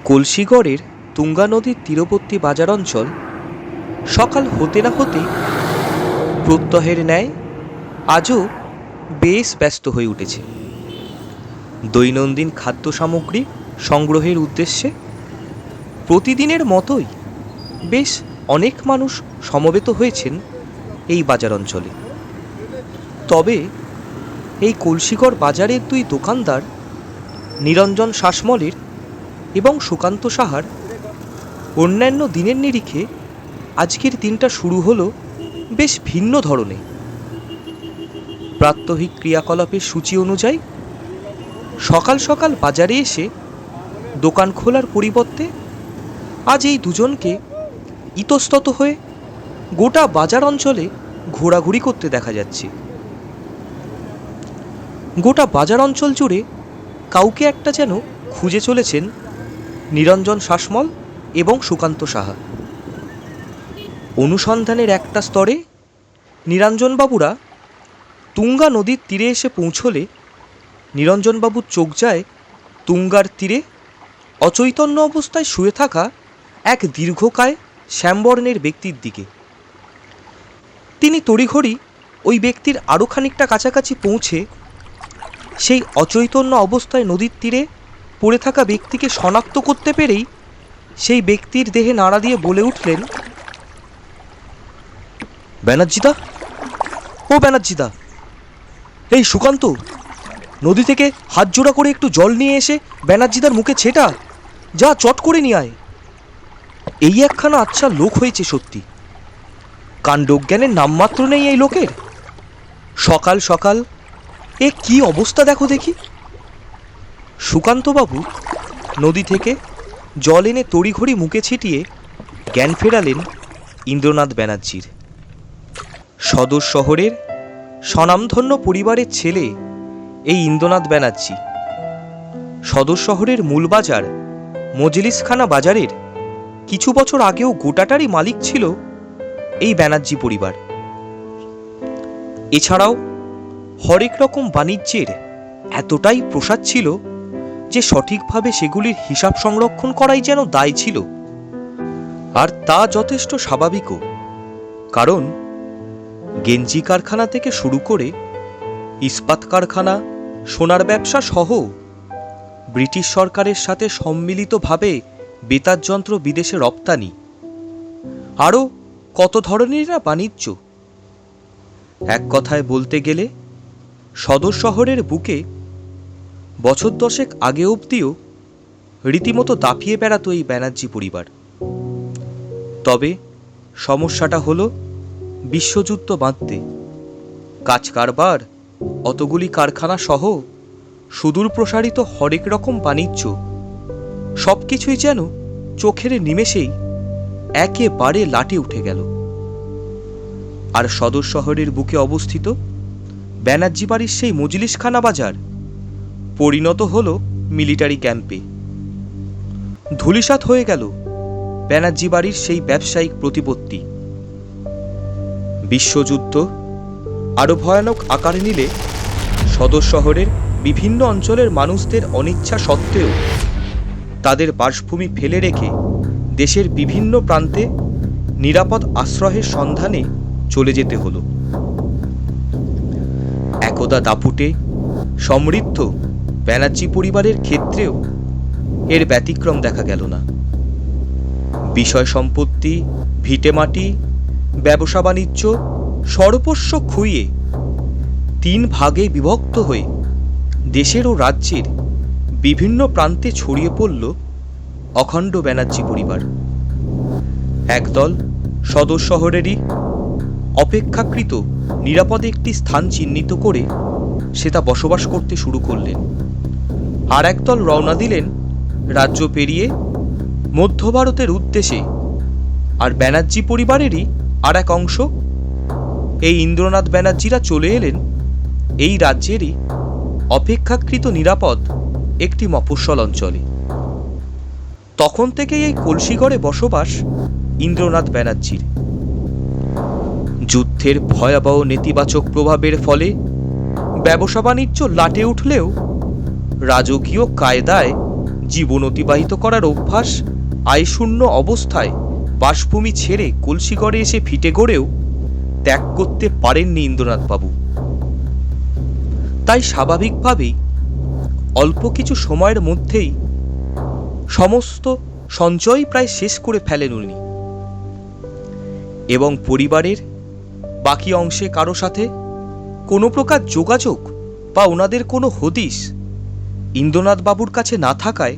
কলসিগড়ের তুঙ্গা নদীর তীরবর্তী বাজার অঞ্চল সকাল হতে না হতে প্রত্যহের ন্যায় আজও বেশ ব্যস্ত হয়ে উঠেছে। দৈনন্দিন খাদ্য সামগ্রী সংগ্রহের উদ্দেশ্যে প্রতিদিনের মতোই বেশ অনেক মানুষ সমবেত হয়েছেন এই বাজার অঞ্চলে। তবে এই কলসিগড় বাজারের দুই দোকানদার নিরঞ্জন শাসমলের এবং সুকান্ত সাহার অন্যান্য দিনের নিরিখে আজকের দিনটা শুরু হলো বেশ ভিন্ন ধরনের। প্রাত্যহিক ক্রিয়াকলাপের সূচি অনুযায়ী সকাল সকাল বাজারে এসে দোকান খোলার পরিবর্তে আজ এই দুজনকে ইতস্তত হয়ে গোটা বাজার অঞ্চলে ঘোরাঘুরি করতে দেখা যাচ্ছে। গোটা বাজার অঞ্চল জুড়ে কাউকে একটা যেন খুঁজে চলেছেন নিরঞ্জন শাসমল এবং সুকান্ত সাহা। অনুসন্ধানের একটা স্তরে নিরঞ্জনবাবুরা তুঙ্গা নদীর তীরে এসে পৌঁছলে নিরঞ্জনবাবুর চোখ যায় তুঙ্গার তীরে অচৈতন্য অবস্থায় শুয়ে থাকা এক দীর্ঘকায় শ্যামবর্ণের ব্যক্তির দিকে। তিনি তড়িঘড়ি ওই ব্যক্তির আরও খানিকটা কাছাকাছি পৌঁছে সেই অচৈতন্য অবস্থায় নদীর তীরে পড়ে থাকা ব্যক্তিকে শনাক্ত করতে পেরেই সেই ব্যক্তির দেহে নাড়া দিয়ে বলে উঠলেন, ব্যানার্জিদা, ও ব্যানার্জিদা, এই সুকান্ত, নদী থেকে হাত জোড়া করে একটু জল নিয়ে এসে ব্যানার্জিদার মুখে ছেটা, যা চট করে নিয়ে আয়। এই একখানা আচ্ছা লোক হয়েছে সত্যি, কাণ্ডজ্ঞানের নামমাত্র নেই এই লোকের। সকাল সকাল এ কি অবস্থা দেখো দেখি। সুকান্তবাবু নদী থেকে জল এনে তড়িঘড়ি মুখে ছিটিয়ে জ্ঞান ফেরালেন ইন্দ্রনাথ ব্যানার্জির। সদর শহরের স্বনামধন্য পরিবারের ছেলে এই ইন্দ্রনাথ ব্যানার্জি। সদর শহরের মূল বাজার মজলিসখানা বাজারের কিছু বছর আগেও গোটাটারই মালিক ছিল এই ব্যানার্জি পরিবার। এছাড়াও হরেক রকম বাণিজ্যের এতটাই প্রসাদ ছিল যে সঠিকভাবে সেগুলির হিসাব সংরক্ষণ করাই যেন দায় ছিল। আর তা যথেষ্ট স্বাভাবিকও, কারণ গেঞ্জি কারখানা থেকে শুরু করে ইস্পাত কারখানা, সোনার ব্যবসা সহ ব্রিটিশ সরকারের সাথে সম্মিলিতভাবে বেতার যন্ত্র বিদেশে রপ্তানি, আরও কত ধরনের না বাণিজ্য। এক কথায় বলতে গেলে সদর শহরের বুকে বছর দশেক আগে অবধিও রীতিমতো দাপিয়ে বেড়াতো এই ব্যানার্জি পরিবার। তবে সমস্যাটা হলো বিশ্বযুদ্ধ বাঁধতে কাজ কারবার, অতগুলি কারখানা সহ সুদূর প্রসারিত হরেক রকম বাণিজ্য সব কিছুই যেন চোখের নিমেষেই একেবারে লাটে উঠে গেল। আর সদর শহরের বুকে অবস্থিত ব্যানার্জি বাড়ির সেই মজলিসখানা বাজার পরিণত হলো মিলিটারি ক্যাম্পে। ধূলিসাৎ হয়ে গেল ব্যানার্জি বাড়ির সেই ব্যবসায়িক প্রতিপত্তি। বিশ্বযুদ্ধ আরো ভয়ানক আকার নিলে সদর শহরের বিভিন্ন অঞ্চলের মানুষদের অনিচ্ছা সত্ত্বেও তাদের বাসভূমি ফেলে রেখে দেশের বিভিন্ন প্রান্তে নিরাপদ আশ্রয়ের সন্ধানে চলে যেতে হলো। একদা দাপুটে সমৃদ্ধ ব্যানার্জি পরিবারের ক্ষেত্রেও এর ব্যতিক্রম দেখা গেল না। বিষয় সম্পত্তি, ভিটেমাটি, ব্যবসা বাণিজ্য সর্বস্ব খুইয়ে তিন ভাগে বিভক্ত হয়ে দেশের ও রাজ্যের বিভিন্ন প্রান্তে ছড়িয়ে পড়ল অখণ্ড ব্যানার্জি পরিবার। একদল সদর শহরেরই অপেক্ষাকৃত নিরাপদ একটি স্থান চিহ্নিত করে সেটা বসবাস করতে শুরু করলেন। আর একদল রওনা দিলেন রাজ্য পেরিয়ে মধ্য ভারতের উদ্দেশ্যে। আর ব্যানার্জি পরিবারেরই আর এক অংশ, এই ইন্দ্রনাথ ব্যানার্জিরা চলে এলেন এই রাজ্যেরই অপেক্ষাকৃত নিরাপদ একটি মফস্বল অঞ্চলে। তখন থেকেই এই কলসিগড়ে বসবাস ইন্দ্রনাথ ব্যানার্জির। যুদ্ধের ভয়াবহ নেতিবাচক প্রভাবের ফলে ব্যবসা বাণিজ্য লাটে উঠলেও রাজকীয় কায়দায় জীবন অতিবাহিত করার অভ্যাস আয়শূন্য অবস্থায় বাসভূমি ছেড়ে কলসিগড়ে এসে ভিটে গড়েও ত্যাগ করতে পারেননি ইন্দ্রনাথবাবু। তাই স্বাভাবিকভাবেই অল্প কিছু সময়ের মধ্যেই সমস্ত সঞ্চয় প্রায় শেষ করে ফেলেন উনি, এবং পরিবারের বাকি অংশে কারো সাথে কোনো প্রকার যোগাযোগ বা ওনাদের কোনো হদিশ ইন্দ্রনাথবাবুর কাছে না থাকায়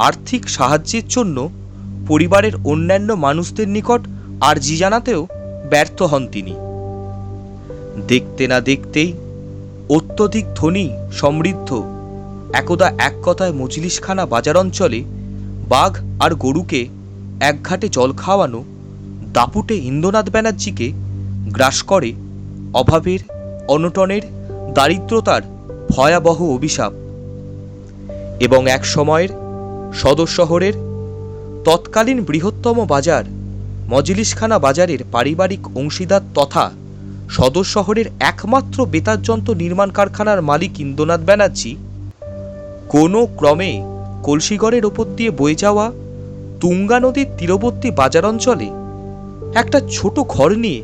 আর্থিক সাহায্যের জন্য পরিবারের অন্যান্য মানুষদের নিকট আর্জি জানাতেও ব্যর্থ হন তিনি। দেখতে না দেখতেই অত্যধিক ধনী সমৃদ্ধ একদা এক কথায় মজলিসখানা বাজার অঞ্চলে বাঘ আর গরুকে একঘাটে জল খাওয়ানো দাপুটে ইন্দ্রনাথ ব্যানার্জিকে গ্রাস করে অভাবের, অনটনের, দারিদ্রতার ভয়াবহ অভিশাপ। এবং এক সময়ের সদর শহরের তৎকালীন বৃহত্তম বাজার মজলিসখানা বাজারের পারিবারিক অংশীদার তথা সদর শহরের একমাত্র বেতারযন্ত্র নির্মাণ কারখানার মালিক ইন্দ্রনাথ ব্যানার্জি কোনো ক্রমে কলসিগড়ের ওপর দিয়ে বয়ে যাওয়া তুঙ্গা নদীর তীরবর্তী বাজার অঞ্চলে একটা ছোট ঘর নিয়ে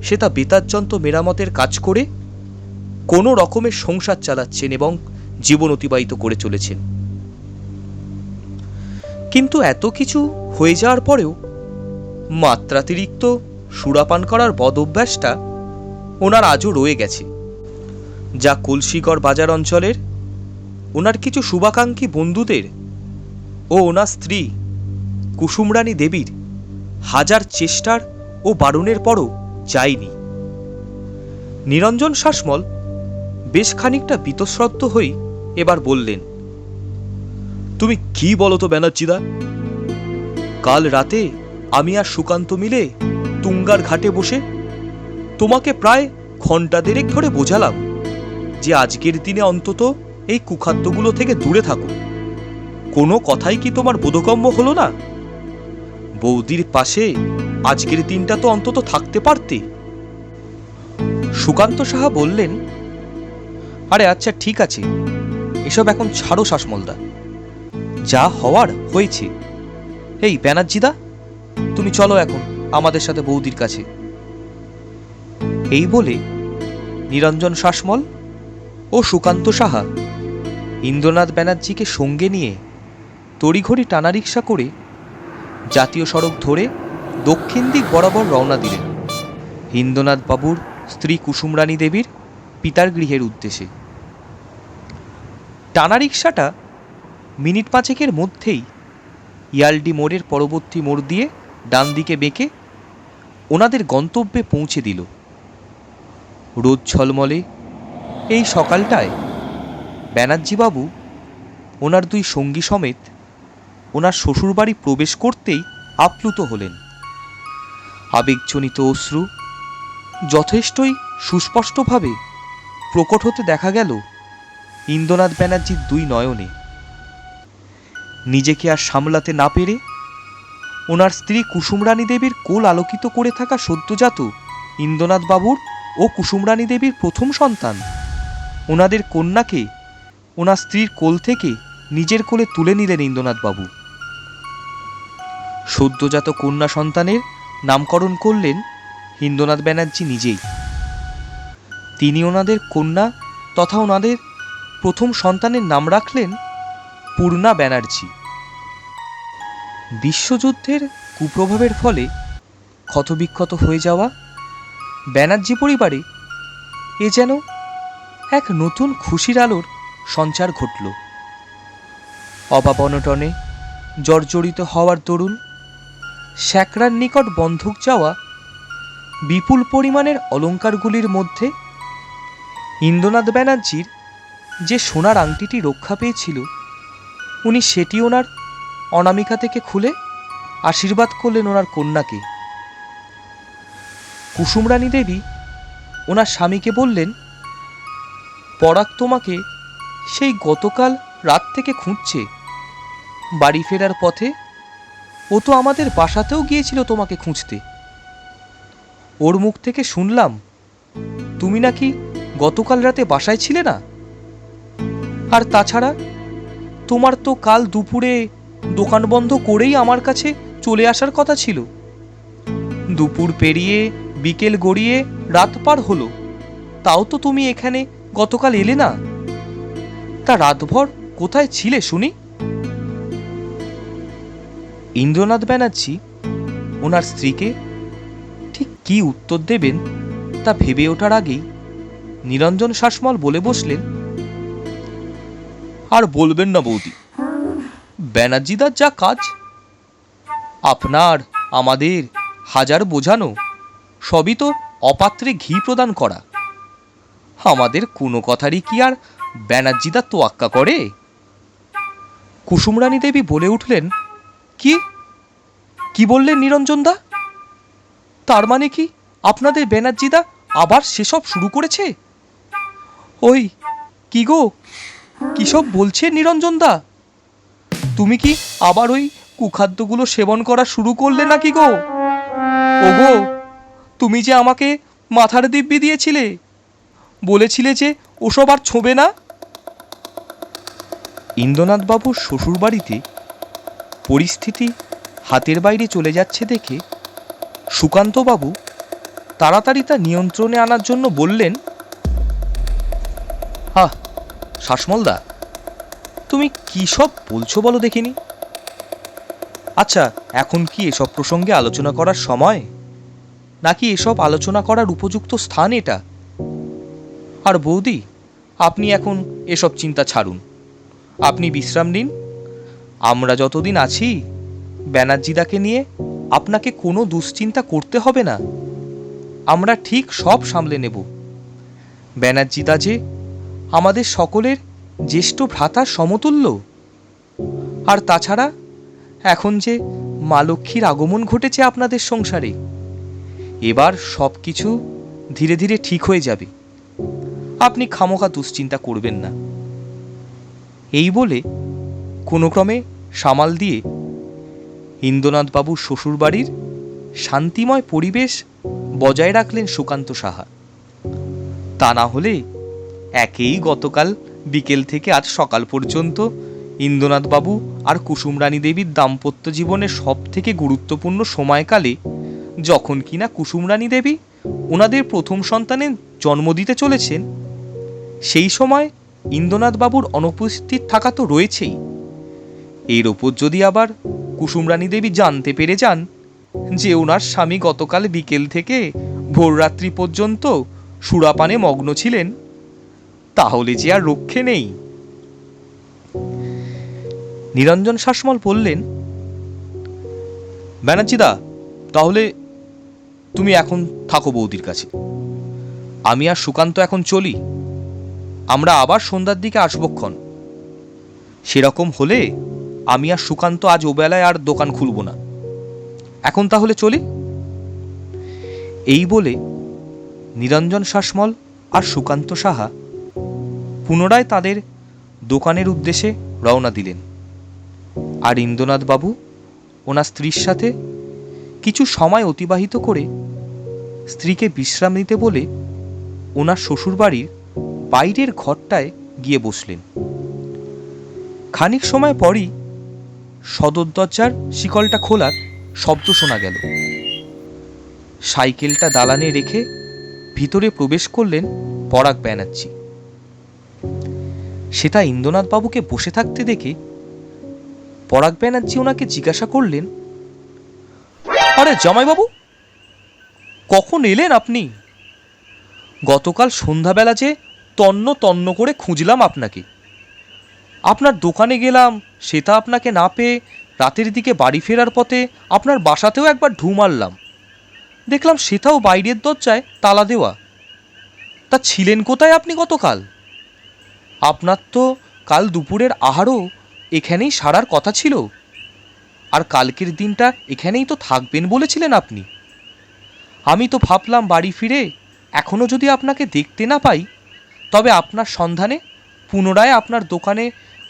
সে তা বেতারযন্ত্র মেরামতের কাজ করে কোনো রকমের সংসার চালাচ্ছেন এবং জীবন অতিবাহিত করে চলেছেন। কিন্তু এত কিছু হয়ে যাওয়ার পরেও মাত্রাতিরিক্ত সুরাপান করার বদ অভ্যাসটা ওনার আজও রয়ে গেছে, যা কলসিগড় বাজার অঞ্চলের ওনার কিছু শুভাকাঙ্ক্ষী বন্ধুদের ও ওনার স্ত্রী কুসুমরানী দেবীর হাজার চেষ্টার ও বারণের পরও যায়নি। নিরঞ্জন শাসমল বেশ খানিকটা বীতশ্রদ্ধ হয়ে এবার বললেন, তুমি কি বলো তো ব্যানার্জিদা? কাল রাতে আমি আর সুকান্ত মিলে তুঙ্গার ঘাটে বসে তোমাকে প্রায় ঘন্টা দেড়েক ধরে বোঝালাম যে আজকের দিনে অন্তত এই কুখাদ্যগুলো থেকে দূরে থাকো। কোনো কথাই কি তোমার বোধগম্য হলো না? বৌদির পাশে আজকের দিনটা তো অন্তত থাকতে পারতে। সুকান্ত সাহা বললেন, আরে আচ্ছা ঠিক আছে, এসব এখন ছাড়ো শাসমলদা, যা হওয়ার হয়েছে। এই ব্যানার্জিদা, তুমি চলো এখন আমাদের সাথে বৌদির কাছে। এই বলে নিরঞ্জন শাসমল ও সুকান্ত সাহা ইন্দ্রনাথ ব্যানার্জিকে সঙ্গে নিয়ে তড়িঘড়ি টানা রিক্সা করে জাতীয় সড়ক ধরে দক্ষিণ দিক বরাবর রওনা দিলেন ইন্দ্রনাথ বাবুর স্ত্রী কুসুমরানী দেবীর পিতার গৃহের উদ্দেশ্যে। টানা রিক্সাটা মিনিট পাঁচেকের মধ্যেই ইয়ালডি মোড়ের পরবর্তী মোড় দিয়ে ডান দিকে বেঁকে ওনাদের গন্তব্যে পৌঁছে দিল। রোদ ঝলমলে এই সকালটায় ব্যানার্জিবাবু ওনার দুই সঙ্গী সমেত ওনার শ্বশুরবাড়ি প্রবেশ করতেই আপ্লুত হলেন। আবেগজনিত অশ্রু যথেষ্টই সুস্পষ্টভাবে প্রকট হতে দেখা গেল ইন্দ্রনাথ ব্যানার্জির দুই নয়নে। নিজেকে আর সামলাতে না পেরে ওনার স্ত্রী কুসুমরানী দেবীর কোল আলোকিত করে থাকা সদ্যজাত ইন্দ্রনাথ বাবুর ও কুসুমরানী দেবীর প্রথম সন্তান ওনাদের কন্যাকে ওনার স্ত্রীর কোল থেকে নিজের কোলে তুলে নিলেন ইন্দ্রনাথ বাবু। সদ্যজাত কন্যা সন্তানের নামকরণ করলেন ইন্দ্রনাথ ব্যানার্জি নিজেই। তিনি ওনাদের কন্যা তথা ওনাদের প্রথম সন্তানের নাম রাখলেন পূর্ণা ব্যানার্জি। বিশ্বযুদ্ধের কুপ্রভাবের ফলে ক্ষতবিক্ষত হয়ে যাওয়া ব্যানার্জি পরিবারে এ যেন এক নতুন খুশির আলোর সঞ্চার ঘটল। অভাব অনটনে জর্জরিত হওয়ার দরুন স্যাকরার নিকট বন্ধক যাওয়া বিপুল পরিমাণের অলঙ্কারগুলির মধ্যে ইন্দ্রনাথ ব্যানার্জির যে সোনার আংটিটি রক্ষা পেয়েছিল, উনি সেটি ওনার অনামিকা থেকে খুলে আশীর্বাদ করলেন ওনার কন্যাকে। কুসুমরানী দেবী ওনার স্বামীকে বললেন, পরাগ তোমাকে সেই গতকাল রাত থেকে খুঁজছে। বাড়ি ফেরার পথে ও তো আমাদের বাসাতেও গিয়েছিল তোমাকে খুঁজতে। ওর মুখ থেকে শুনলাম তুমি নাকি গতকাল রাতে বাসায় ছিলে না। আর তাছাড়া তোমার তো কাল দুপুরে দোকান বন্ধ করেই আমার কাছে চলে আসার কথা ছিল। দুপুর পেরিয়ে বিকেল গড়িয়ে রাত পার হলো, তাও তো তুমি এখানে গতকাল এলে না। তা রাতভর কোথায় ছিলে শুনি? ইন্দ্রনাথ ব্যানার্জি ওনার স্ত্রীকে ঠিক কি উত্তর দেবেন তা ভেবে ওঠার আগেই নিরঞ্জন শাসমল বলে বসলেন, আর বলবেন না বৌদি, ব্যানার্জিদার যা কাজ, আপনার আমাদের হাজার বোঝানো সবই তো অপাত্রে ঘি প্রদান করা। আমাদের কোনো কথারই কি আর ব্যানার্জিদা তোয়াক্কা করে? কুসুমরানী দেবী বলে উঠলেন, কি কি বললেন নিরঞ্জনদা? তার মানে কি আপনাদের ব্যানার্জিদা আবার সেসব শুরু করেছে? ওই কি গো, কি সব বলছে নিরঞ্জনদা? তুমি কি আবার ওই কুখাদ্যগুলো সেবন করা শুরু করলে নাকি গো? ওগো, তুমি যে আমাকে মাথার দিব্যি দিয়েছিলে, বলেছিলে যে ওসব আর ছোঁবে না। ইন্দ্রনাথবাবুর শ্বশুরবাড়িতে পরিস্থিতি হাতের বাইরে চলে যাচ্ছে দেখে সুকান্তবাবু তাড়াতাড়ি তা নিয়ন্ত্রণে আনার জন্য বললেন, হা শাসমলদা, তুমি কি সব বলছো বলো দেখিনি। আচ্ছা, এখন কি এসব প্রসঙ্গে আলোচনা করার সময়, নাকি এসব আলোচনা করার উপযুক্ত স্থান এটা? আর বৌদি, আপনি এখন এসব চিন্তা ছাড়ুন, আপনি বিশ্রাম নিন। আমরা যতদিন আছি ব্যানার্জিদাকে নিয়ে আপনাকে কোনো দুশ্চিন্তা করতে হবে না। আমরা ঠিক সব সামলে নেব। ব্যানার্জিদা যে আমাদের সকলের জ্যেষ্ঠ ভ্রাতার সমতুল্য। আর তাছাড়া এখন যে মা লক্ষ্মীর আগমন ঘটেছে আপনাদের সংসারে, এবার সব কিছু ধীরে ধীরে ঠিক হয়ে যাবে। আপনি খামোখা দুশ্চিন্তা করবেন না। এই বলে কোনো ক্রমে সামাল দিয়ে ইন্দ্রনাথবাবুর শ্বশুরবাড়ির শান্তিময় পরিবেশ বজায় রাখলেন সুকান্ত সাহা। তা না হলে একেই গতকাল বিকেল থেকে আজ সকাল পর্যন্ত ইন্দ্রনাথবাবু আর কুসুমরানী দেবীর দাম্পত্য জীবনের সব থেকে গুরুত্বপূর্ণ সময়কালে, যখন কিনা কুসুমরানী দেবী ওনাদের প্রথম সন্তানের জন্ম দিতে চলেছেন, সেই সময় ইন্দ্রনাথবাবুর অনুপস্থিত থাকা তো রয়েছেই। এর ওপর যদি আবার কুসুমরানী দেবী জানতে পেরে যান যে ওনার স্বামী গতকাল বিকেল থেকে ভোররাত্রি পর্যন্ত সুরাপানে মগ্ন ছিলেন, তাহলে যে আর রক্ষে নেই। নিরঞ্জন শাসমল বললেন, ব্যানার্জিদা, তাহলে তুমি এখন থাকো বৌদির কাছে। আমি আর সুকান্ত এখন চলি। আমরা আবার সন্ধ্যার দিকে আসবক্ষণ। সেরকম হলে আমি আর সুকান্ত আজ ওবেলায় আর দোকান খুলব না। এখন তাহলে চলি। এই বলে নিরঞ্জন শাসমল আর সুকান্ত সাহা পুনরায় তাদের দোকানের উদ্দেশ্যে রওনা দিলেন। আর ইন্দ্রনাথবাবু ওনার স্ত্রীর সাথে কিছু সময় অতিবাহিত করে স্ত্রীকে বিশ্রাম নিতে বলে ওনার শ্বশুরবাড়ির বাইরের ঘরটায় গিয়ে বসলেন। খানিক সময় পরই সদর দরজার শিকলটা খোলার শব্দ শোনা গেল। সাইকেলটা দালানে রেখে ভিতরে প্রবেশ করলেন পরাগ ব্যানার্জি। সেটা ইন্দ্রনাথবাবুকে বসে থাকতে দেখে পরাগ ব্যানার্জি ওনাকে জিজ্ঞাসা করলেন, আরে জামাইবাবু, কখন এলেন আপনি? গতকাল সন্ধ্যাবেলা যে তন্ন তন্ন করে খুঁজলাম আপনাকে। আপনার দোকানে গেলাম, সেটা আপনাকে না পেয়ে রাতের দিকে বাড়ি ফেরার পথে আপনার বাসাতেও একবার ঢু মারলাম, দেখলাম সেটাও বাইরের দরজায় তালা দেওয়া। তা ছিলেন কোথায় আপনি গতকাল? আপনার তো কাল দুপুরের আহারও এখানেই সারার কথা ছিল, আর কালকের দিনটা এখানেই তো থাকবেন বলেছিলেন আপনি। আমি তো ভাবলাম বাড়ি ফিরে এখনও যদি আপনাকে দেখতে না পাই, তবে আপনার সন্ধানে পুনরায় আপনার দোকানে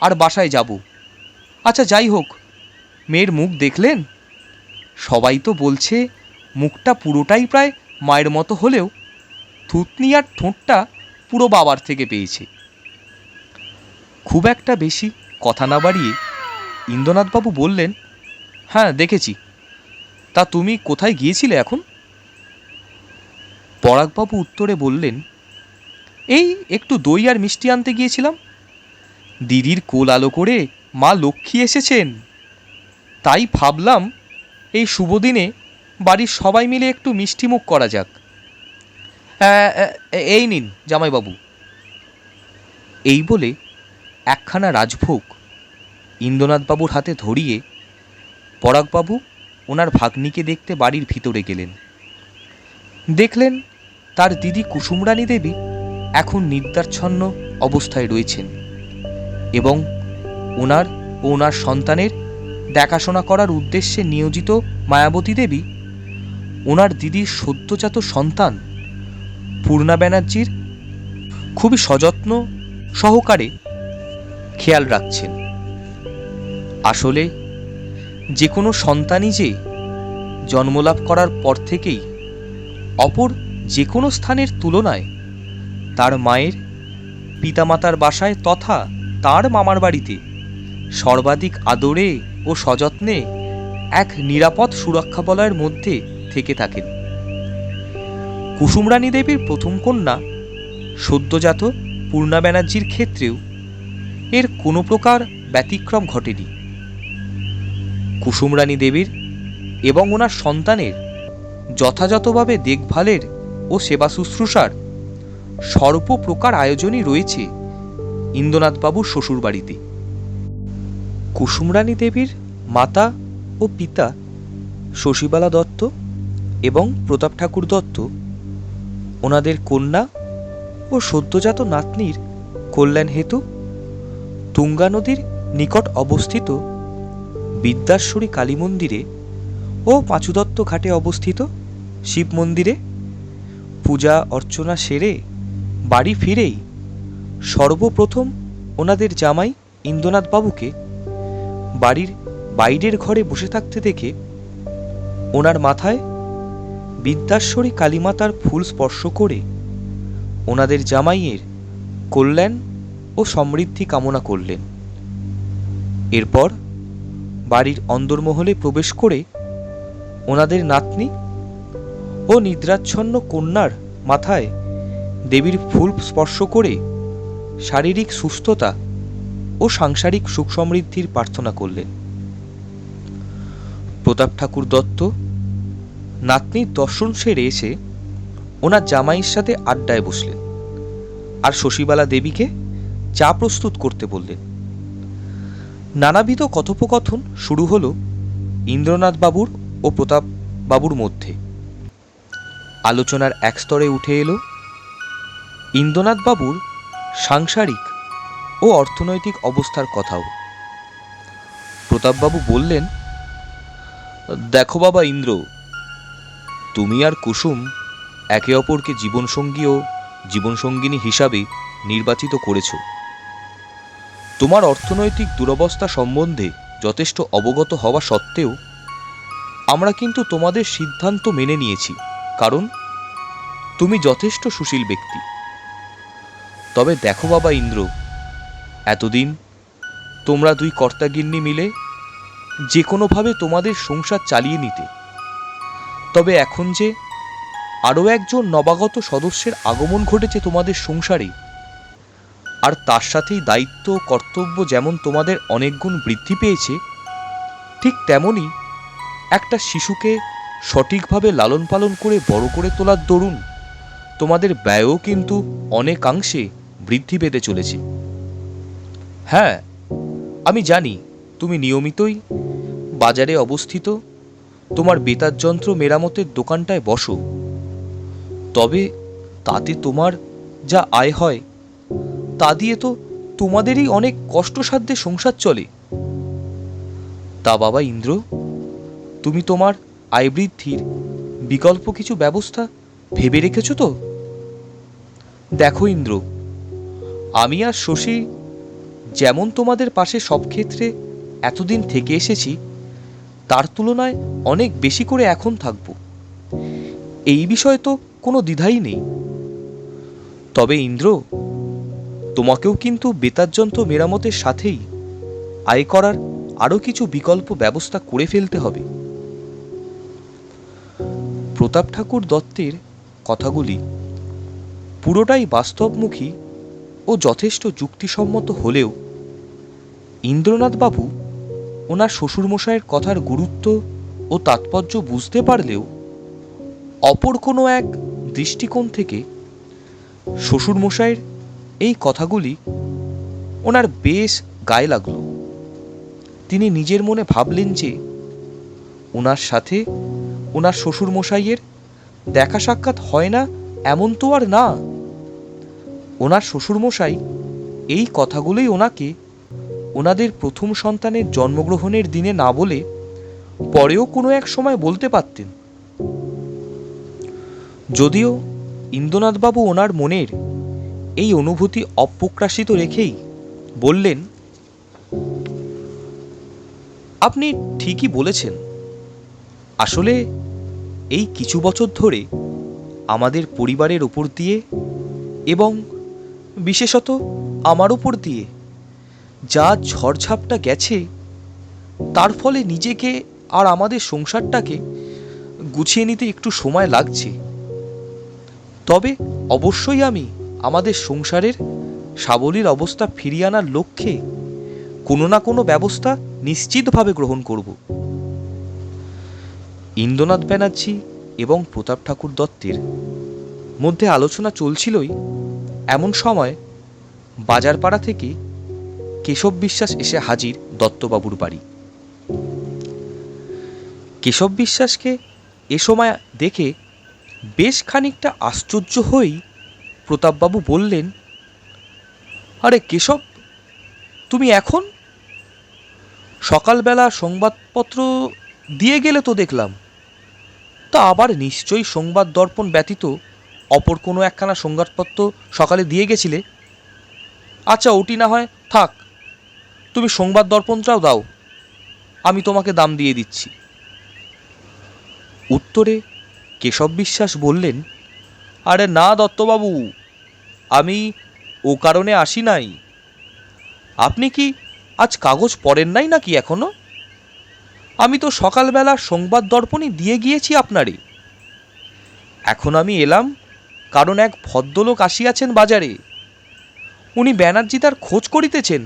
আর বাসায় যাব। আচ্ছা যাই হোক, মেয়ের মুখ দেখলেন? সবাই তো বলছে মুখটা পুরোটাই প্রায় মায়ের মতো হলেও থুতনি আর ঠোঁটটা পুরো বাবার থেকে পেয়েছে। খুব একটা বেশি কথা না বাড়িয়ে ইন্দ্রনাথবাবু বললেন, হ্যাঁ দেখেছি। তা তুমি কোথায় গিয়েছিলে এখন? পরাগবাবু উত্তরে বললেন, এই একটু দই আর মিষ্টি আনতে গিয়েছিলাম। দিদির কোল আলো করে মা লক্ষ্মী এসেছেন, তাই ভাবলাম এই শুভ দিনে বাড়ির সবাই মিলে একটু মিষ্টিমুখ করা যাক। এই নিন জামাইবাবু। এই বলে একখানা রাজভোগ ইন্দ্রনাথবাবুর হাতে ধরিয়ে পরাগবাবু ওনার ভাগ্নিকে দেখতে বাড়ির ভিতরে গেলেন। দেখলেন তার দিদি কুসুমরানী দেবী এখন নিদ্রাচ্ছন্ন অবস্থায় রয়েছেন এবং ওনার ও ওনার সন্তানের দেখাশোনা করার উদ্দেশ্যে নিয়োজিত মায়াবতী দেবী ওনার দিদির সদ্যজাত সন্তান পূর্ণা ব্যানার্জির খুবই সযত্ন সহকারে খেয়াল রাখছেন। আসলে যে কোনো সন্তানই যে জন্মলাভ করার পর থেকেই অপর যে কোনো স্থানের তুলনায় তার মায়ের পিতামাতার বাসায় তথা তার মামার বাড়িতে সর্বাধিক আদরে ও সযত্নে এক নিরাপদ সুরক্ষা বলয়ের মধ্যে থেকে থাকেন। কুসুমরানী দেবীর প্রথম কন্যা সদ্যজাত পূর্ণা ব্যানার্জির ক্ষেত্রেও এর কোনো প্রকার ব্যতিক্রম ঘটেনি। কুসুমরানী দেবীর এবং ওনার সন্তানের যথাযথভাবে দেখভালের ও সেবা শুশ্রূষার সর্বপ্রকার আয়োজনই রয়েছে ইন্দ্রনাথবাবুর শ্বশুরবাড়িতে। কুসুমরানী দেবীর মাতা ও পিতা শশীবালা দত্ত এবং প্রতাপ ঠাকুর দত্ত ওনাদের কন্যা ও সদ্যজাত নাতনির কল্যাণ হেতু তুঙ্গা নদীর নিকট অবস্থিত বিদ্যাশ্বরী কালী মন্দিরে ও পাঁচুদত্ত ঘাটে অবস্থিত শিব মন্দিরে পূজা অর্চনা সেরে বাড়ি ফিরেই সর্বপ্রথম ওনাদের জামাই ইন্দ্রনাথবাবুকে বাড়ির বাইরের ঘরে বসে থাকতে দেখে ওনার মাথায় বিদ্যাশ্বরী কালীমাতার ফুল স্পর্শ করে ওনাদের জামাইয়ের কল্যাণ ও সমৃদ্ধি কামনা করলেন। এরপর বাড়ির অন্দরমহলে প্রবেশ করে ওনাদের নাতনি ও নিদ্রাচ্ছন্ন কন্যার মাথায় দেবীর ফুল স্পর্শ করে শারীরিক সুস্থতা ও সাংসারিক সুখ সমৃদ্ধির প্রার্থনা করলেন। প্রতাপ ঠাকুর দত্ত নাতনির দর্শন সেরে এসে ওনার জামাইয়ের সাথে আড্ডায় বসলেন আর শশীবালা দেবীকে চা প্রস্তুত করতে বললেন। নানাবিধ কথোপকথন শুরু হলো ইন্দ্রনাথ বাবুর ও প্রতাপ বাবুর মধ্যে। আলোচনার এক স্তরে উঠে এলো ইন্দ্রনাথ বাবুর সাংসারিক ও অর্থনৈতিক অবস্থার কথাও। প্রতাপবাবু বললেন, দেখো বাবা ইন্দ্র, তুমি আর কুসুম একে অপরকে জীবনসঙ্গী ও জীবনসঙ্গিনী হিসাবে নির্বাচিত করেছ। তোমার অর্থনৈতিক দুরবস্থা সম্বন্ধে যথেষ্ট অবগত হওয়া সত্ত্বেও আমরা কিন্তু তোমাদের সিদ্ধান্ত মেনে নিয়েছি, কারণ তুমি যথেষ্ট সুশীল ব্যক্তি। তবে দেখো বাবা ইন্দ্র, এতদিন তোমরা দুই কর্তাগিন্নি মিলে যে কোনোভাবে তোমাদের সংসার চালিয়ে নিতে, তবে এখন যে আরও একজন নবাগত সদস্যের আগমন ঘটেছে তোমাদের সংসারে, আর তার সাথেই দায়িত্ব ও কর্তব্য যেমন তোমাদের অনেক গুণ বৃদ্ধি পেয়েছে, ঠিক তেমনই একটা শিশুকে সঠিকভাবে লালন পালন করে বড় করে তোলার দরুন তোমাদের ব্যয়ও কিন্তু অনেকাংশে বৃদ্ধি পেতে চলেছে। হ্যাঁ, আমি জানি তুমি নিয়মিতই বাজারে অবস্থিত তোমার বেতার যন্ত্র মেরামতের দোকানটায় বসো, তবে তাতে তোমার যা আয় হয় তা দিয়ে তো তোমাদেরই অনেক কষ্টসাধ্যে সংসার চলে। তা বাবা ইন্দ্র, তুমি তোমার আয় বৃদ্ধির বিকল্প কিছু ব্যবস্থা ভেবে রেখেছ তো? দেখো ইন্দ্র, আমি আর শশী যেমন তোমাদের পাশে সব ক্ষেত্রে এতদিন থেকে এসেছি, তার তুলনায় অনেক বেশি করে এখন থাকব, এই বিষয়ে তো কোনো দ্বিধাই নেই। তবে ইন্দ্র, তোমাকেও কিন্তু বেতার যন্ত্র মেরামতের সাথেই আয় করার আরও কিছু বিকল্প ব্যবস্থা করে ফেলতে হবে। প্রতাপ ঠাকুর দত্তের কথাগুলি পুরোটাই বাস্তবমুখী ও যথেষ্ট যুক্তিসম্মত হলেও ইন্দ্রনাথবাবু ওনার শ্বশুরমশাইয়ের কথার গুরুত্ব ও তাৎপর্য বুঝতে পারলেও অপর কোনো এক দৃষ্টিকোণ থেকে শ্বশুরমশাইয়ের এই কথাগুলি ওনার বেশ গায়ে লাগলো। তিনি নিজের মনে ভাবলেন যে ওনার সাথে ওনার শ্বশুরমশাইয়ের দেখা সাক্ষাৎ হয় না এমন তো আর না। ওনার শ্বশুরমশাই এই কথাগুলোই ওনাকে ওনাদের প্রথম সন্তানের জন্মগ্রহণের দিনে না বলে পরেও কোনো এক সময় বলতে পারতেন। যদিও ইন্দ্রনাথবাবু ওনার মনের এই অনুভূতি অপ্রকাশিত রেখেই বললেন, আপনি ঠিকই বলেছেন। আসলে এই কিছু বছর ধরে আমাদের পরিবারের ওপর দিয়ে এবং বিশেষত আমার ওপর দিয়ে যা ঝড়ঝাপটা গেছে তার ফলে নিজেকে আর আমাদের সংসারটাকে গুছিয়ে নিতে একটু সময় লাগছে। তবে অবশ্যই আমি আমাদের সংসারের সাবলীল অবস্থা ফিরিয়ে আনার লক্ষ্যে কোনো না কোনো ব্যবস্থা নিশ্চিতভাবে গ্রহণ করব। ইন্দ্রনাথ ব্যানার্জি এবং প্রতাপ ঠাকুর দত্তের মধ্যে আলোচনা চলছিলই এমন সময় বাজারপাড়া থেকে কেশব বিশ্বাস এসে হাজির দত্তবাবুর বাড়ি। কেশব বিশ্বাসকে এ সময় দেখে বেশ খানিকটা আশ্চর্য হয়েই প্রতাপবাবু বললেন, আরে কেশব, তুমি এখন? সকালবেলা সংবাদপত্র দিয়ে গেলে তো দেখলাম। তা আবার নিশ্চয়ই সংবাদ দর্পণ ব্যতীত অপর কোনো একখানা সংবাদপত্র সকালে দিয়ে গেছিলে। আচ্ছা, ওটি না হয় থাক, তুমি সংবাদ দর্পণটাও দাও, আমি তোমাকে দাম দিয়ে দিচ্ছি। উত্তরে কেশব বিশ্বাস বললেন, আরে না দত্তবাবু, আমি ও কারণে আসি নাই। আপনি কি আজ কাগজ পড়েন নাই নাকি এখনো? আমি তো সকালবেলা সংবাদ দর্পণই দিয়ে গিয়েছি আপনারে। এখন আমি এলাম কারণ এক ভদ্রলোক আসিয়াছেন বাজারে। উনি ব্যানার্জিদার খোঁজ করিতেছেন।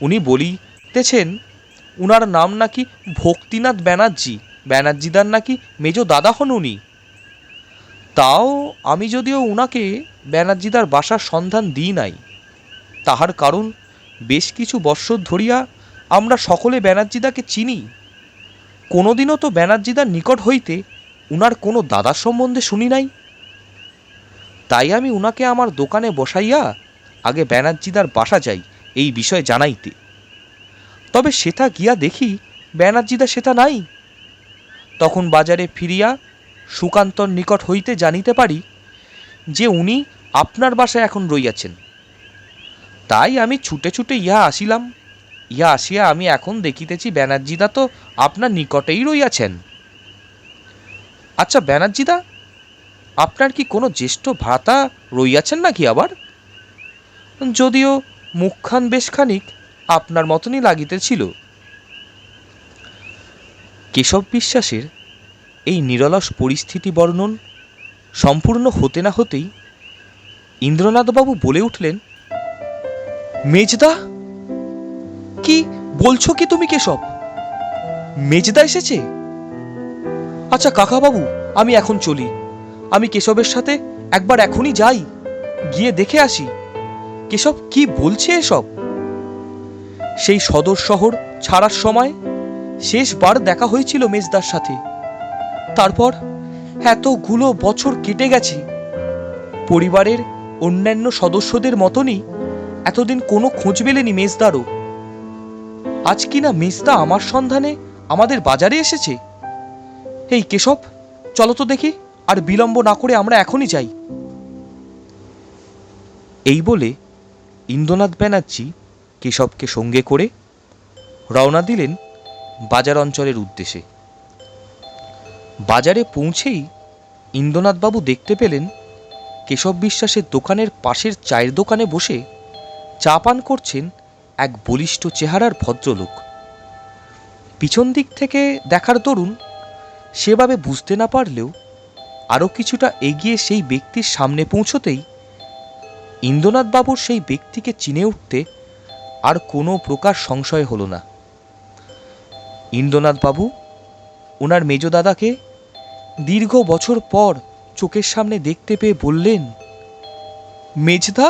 উনি বলিতেছেন উনার নাম নাকি ভক্তিনাথ ব্যানার্জি, ব্যানার্জিদার নাকি মেজ দাদা হন উনি। তাও আমি যদিও উনাকে ব্যানার্জিদার বাসার সন্ধান দিই নাই, তাহার কারণ বেশ কিছু বৎসর ধরিয়া আমরা সকলে ব্যানার্জিদাকে চিনি। কোনোদিনও তো ব্যানার্জিদার নিকট হইতে উনার কোনো দাদার সম্বন্ধে শুনি নাই। তাই আমি উনাকে আমার দোকানে বসাইয়া আগে ব্যানার্জিদার বাসা যাই এই বিষয়ে জানাইতে। তবে সেটা গিয়া দেখি ব্যানার্জিদা সেটা নাই। তখন বাজারে ফিরিয়া সুকান্তর নিকট হইতে জানিতে পারি যে উনি আপনার বাসায় এখন রইয়াছেন। তাই আমি ছুটে ছুটে ইহা আসিলাম। ইহা আসিয়া আমি এখন দেখিতেছি ব্যানার্জিদা তো আপনার নিকটেই রইয়াছেন। আচ্ছা ব্যানার্জিদা, আপনার কি কোনো জ্যেষ্ঠ ভ্রাতা রইয়াছেন নাকি আবার? যদিও মুখখান বেশ খানিক আপনার মতনই লাগিতেছিল। কেশব বিশ্বাসের এই নিরলস পরিস্থিতি বর্ণন সম্পূর্ণ হতে না হতেই ইন্দ্রনাথবাবু বলে উঠলেন, মেজদা? কি বলছো কি তুমি কেশব? মেজদা এসেছে? আচ্ছা কাকাবাবু, আমি এখন চলি। আমি কেশবের সাথে একবার এখনই যাই, গিয়ে দেখে আসি কেশব কি বলছে এসব। সেই সদর শহর ছাড়ার সময় শেষবার দেখা হয়েছিল মেজদার সাথে। তারপর এতগুলো বছর কেটে গেছে। পরিবারের অন্যান্য সদস্যদের মতনই এতদিন কোনো খোঁজ মেলেনি মেজদারও। আজ কিনা মেজদা আমার সন্ধানে আমাদের বাজারে এসেছে। এই কেশব, চলো তো দেখি, আর বিলম্ব না করে আমরা এখনই যাই। এই বলে ইন্দ্রনাথ ব্যানার্জি কেশবকে সঙ্গে করে রওনা দিলেন বাজার অঞ্চলের উদ্দেশ্যে। বাজারে পৌঁছেই ইন্দ্রনাথবাবু দেখতে পেলেন কেশব বিশ্বাসের দোকানের পাশের চায়ের দোকানে বসে চা পান করছেন এক বলিষ্ঠ চেহারার ভদ্রলোক। পিছন দিক থেকে দেখার দরুন সেভাবে বুঝতে না পারলেও আরও কিছুটা এগিয়ে সেই ব্যক্তির সামনে পৌঁছতেই ইন্দ্রনাথবাবুর সেই ব্যক্তিকে চিনে উঠতে আর কোনো প্রকার সংশয় হলো না। ইন্দ্রনাথবাবু ওনার মেজদাদাকে দীর্ঘ বছর পর চোখের সামনে দেখতে পেয়ে বললেন, মেজদা,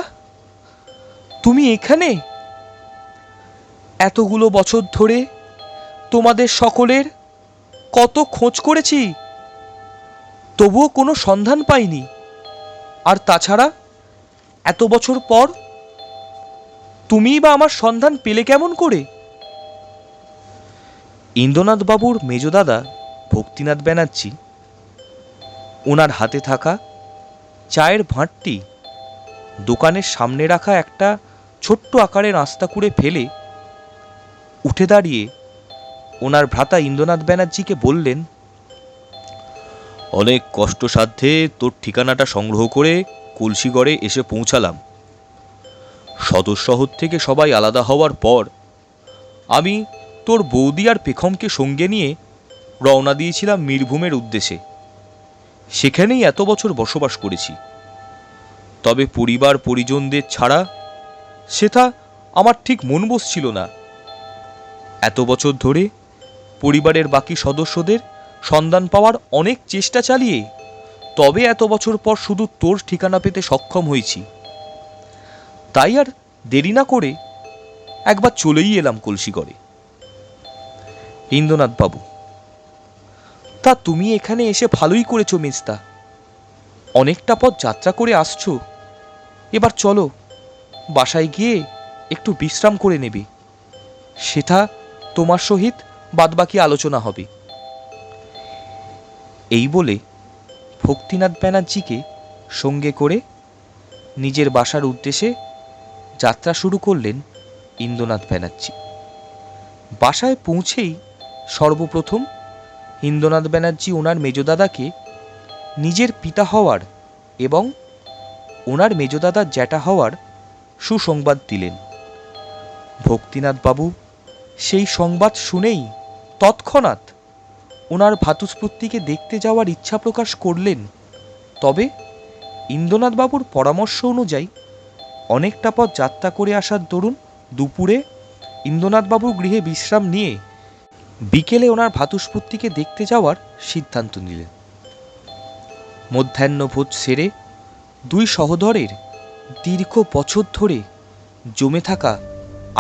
তুমি এখানে? এতগুলো বছর ধরে তোমাদের সকলের কত খোঁজ করেছি, তবুও কোনো সন্ধান পাইনি। আর তাছাড়া এত বছর পর তুমিই বা আমার সন্ধান পেলে কেমন করে? ইন্দ্রনাথবাবুর মেজদাদা ভক্তিনাথ ব্যানার্জি ওনার হাতে থাকা চায়ের ভাঁড়টি দোকানের সামনে রাখা একটা ছোট্ট আকারের আস্তা কুড়ে ফেলে উঠে দাঁড়িয়ে ওনার ভ্রাতা ইন্দ্রনাথ ব্যানার্জিকে বললেন, অনেক কষ্টসাধ্যে তোর ঠিকানাটা সংগ্রহ করে কলসিগড়ে এসে পৌঁছালাম। সদর শহর থেকে সবাই আলাদা হওয়ার পর আমি তোর বৌদি আর পেখমকে সঙ্গে নিয়ে রওনা দিয়েছিলাম বীরভূমের উদ্দেশ্যে। সেখানেই এত বছর বসবাস করেছি। তবে পরিবার পরিজনদের ছাড়া সেটা আমার ঠিক মন বসছিল না। এত বছর ধরে পরিবারের বাকি সদস্যদের সন্ধান পাওয়ার অনেক চেষ্টা চালিয়ে তবে এত বছর পর শুধু তোর ঠিকানা পেতে সক্ষম হয়েছি। তাই আর দেরি না করে একবার চলেই এলাম কলসিগড়ে। ইন্দ্রনাথবাবু, তা তুমি এখানে এসে ভালোই করেছো মেজদা। অনেকটা পথ যাত্রা করে আসছো, এবার চলো বাসায় গিয়ে একটু বিশ্রাম করে নেবে। সেটা তোমার সহিত বাদবাকি আলোচনা হবে। এই বলে ভক্তিনাথ ব্যানার্জিকে সঙ্গে করে নিজের বাসার উদ্দেশ্যে যাত্রা শুরু করলেন ইন্দ্রনাথ ব্যানার্জি। বাসায় পৌঁছেই সর্বপ্রথম ইন্দ্রনাথ ব্যানার্জি ওনার মেজদাদাকে নিজের পিতা হওয়ার এবং ওনার মেজদাদার জ্যাঠা হওয়ার সুসংবাদ দিলেন। ভক্তিনাথবাবু সেই সংবাদ শুনেই তৎক্ষণাৎ ওনার ভ্রাতুষ্পুত্রীকে দেখতে যাওয়ার ইচ্ছা প্রকাশ করলেন। তবে ইন্দ্রনাথবাবুর পরামর্শ অনুযায়ী অনেকটা পথ যাত্রা করে আসার দরুন দুপুরে ইন্দ্রনাথবাবুর গৃহে বিশ্রাম নিয়ে বিকেলে ওনার ভ্রাতুষ্পুত্রীকে দেখতে যাওয়ার সিদ্ধান্ত নিলেন। মধ্যাহ্নভোজ সেরে দুই সহোদরের দীর্ঘ বছর ধরে জমে থাকা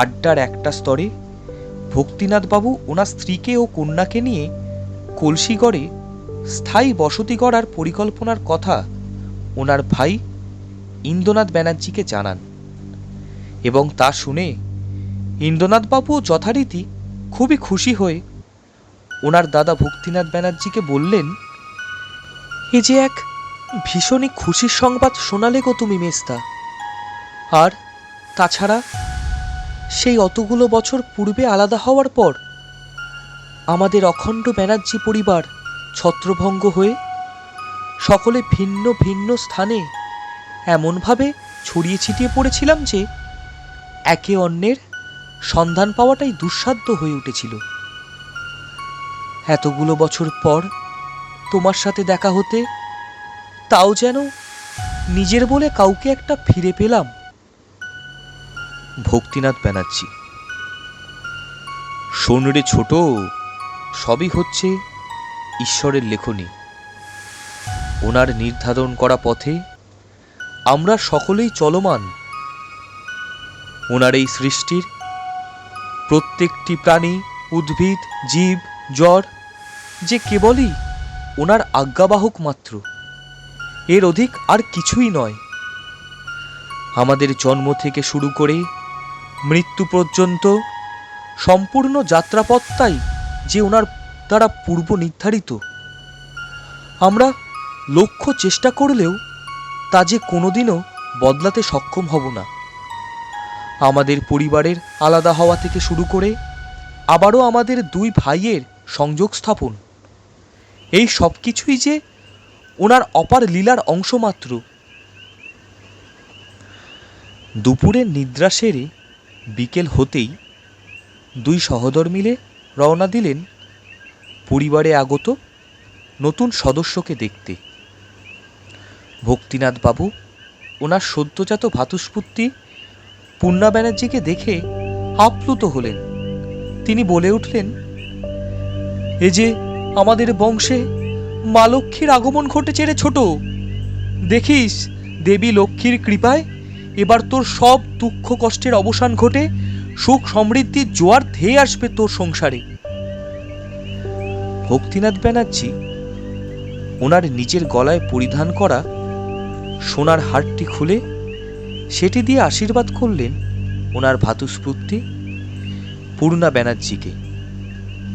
আড্ডার একটা স্তরে ভক্তিনাথবাবু ওনার স্ত্রীকে ও কন্যাকে নিয়ে কলসিগড়ে স্থায়ী বসতি গড়ার পরিকল্পনার কথা ওনার ভাই ইন্দ্রনাথ ব্যানার্জিকে জানান এবং তা শুনে ইন্দ্রনাথবাবু যথারীতি খুবই খুশি হয়ে ওনার দাদা ভক্তিনাথ ব্যানার্জিকে বললেন, এ যে এক ভীষণই খুশির সংবাদ শোনালে গো তুমি মেজদা। আর তাছাড়া সেই অতগুলো বছর পূর্বে আলাদা হওয়ার পর আমাদের অখণ্ড ব্যানার্জি পরিবার ছত্রভঙ্গ হয়ে সকলে ভিন্ন ভিন্ন স্থানে এমনভাবে ছড়িয়ে ছিটিয়ে পড়েছিলাম যে একে অন্যের সন্ধান পাওয়াটাই দুঃসাধ্য হয়ে উঠেছিল। এতগুলো বছর পর তোমার সাথে দেখা হতে, তাও যেন নিজের বলে কাউকে একটা ফিরে পেলাম। ভক্তিনাথ ব্যানার্জি, শোন রে ছোট, সবই হচ্ছে ঈশ্বরের লেখনী। ওনার নির্ধারণ করা পথে আমরা সকলেই চলমান। ওনার এই সৃষ্টির প্রত্যেকটি প্রাণী, উদ্ভিদ, জীব, জড় যে কেবলই ওনার আজ্ঞাবাহক মাত্র, এর অধিক আর কিছুই নয়। আমাদের জন্ম থেকে শুরু করে মৃত্যু পর্যন্ত সম্পূর্ণ যাত্রাপথটাই যে ওনার দ্বারা পূর্ব নির্ধারিত। আমরা লক্ষ্য চেষ্টা করলেও তা যে কোনোদিনও বদলাতে সক্ষম হব না। আমাদের পরিবারের আলাদা হওয়া থেকে শুরু করে আবারও আমাদের দুই ভাইয়ের সংযোগ স্থাপন, এই সব কিছুই যে ওনার অপার লীলার অংশ মাত্র। দুপুরের নিদ্রা সেরে বিকেল হতেই দুই সহোদর মিলে রওনা দিলেন পরিবারে আগত নতুন সদস্যকে দেখতে। ভক্তিনাথ বাবু ওনার সদ্যজাত ভাতুষপুত্রী পূর্ণা ব্যানার্জিকে দেখে আপ্লুত হলেন। তিনি বলে উঠলেন, এ যে আমাদের বংশে মা লক্ষ্মীর আগমন ঘটেছে রে ছোট। দেখিস দেবী লক্ষ্মীর কৃপায় এবার তোর সব দুঃখ কষ্টের অবসান ঘটে সুখ সমৃদ্ধির জোয়ার ধেয়ে আসবে তোর সংসারে। ভক্তিনাথ ব্যানার্জি ওনার নিজের গলায় পরিধান করা সোনার হারটি খুলে সেটি দিয়ে আশীর্বাদ করলেন ওনার ভাতুষপুত্রী পূর্ণা ব্যানার্জিকে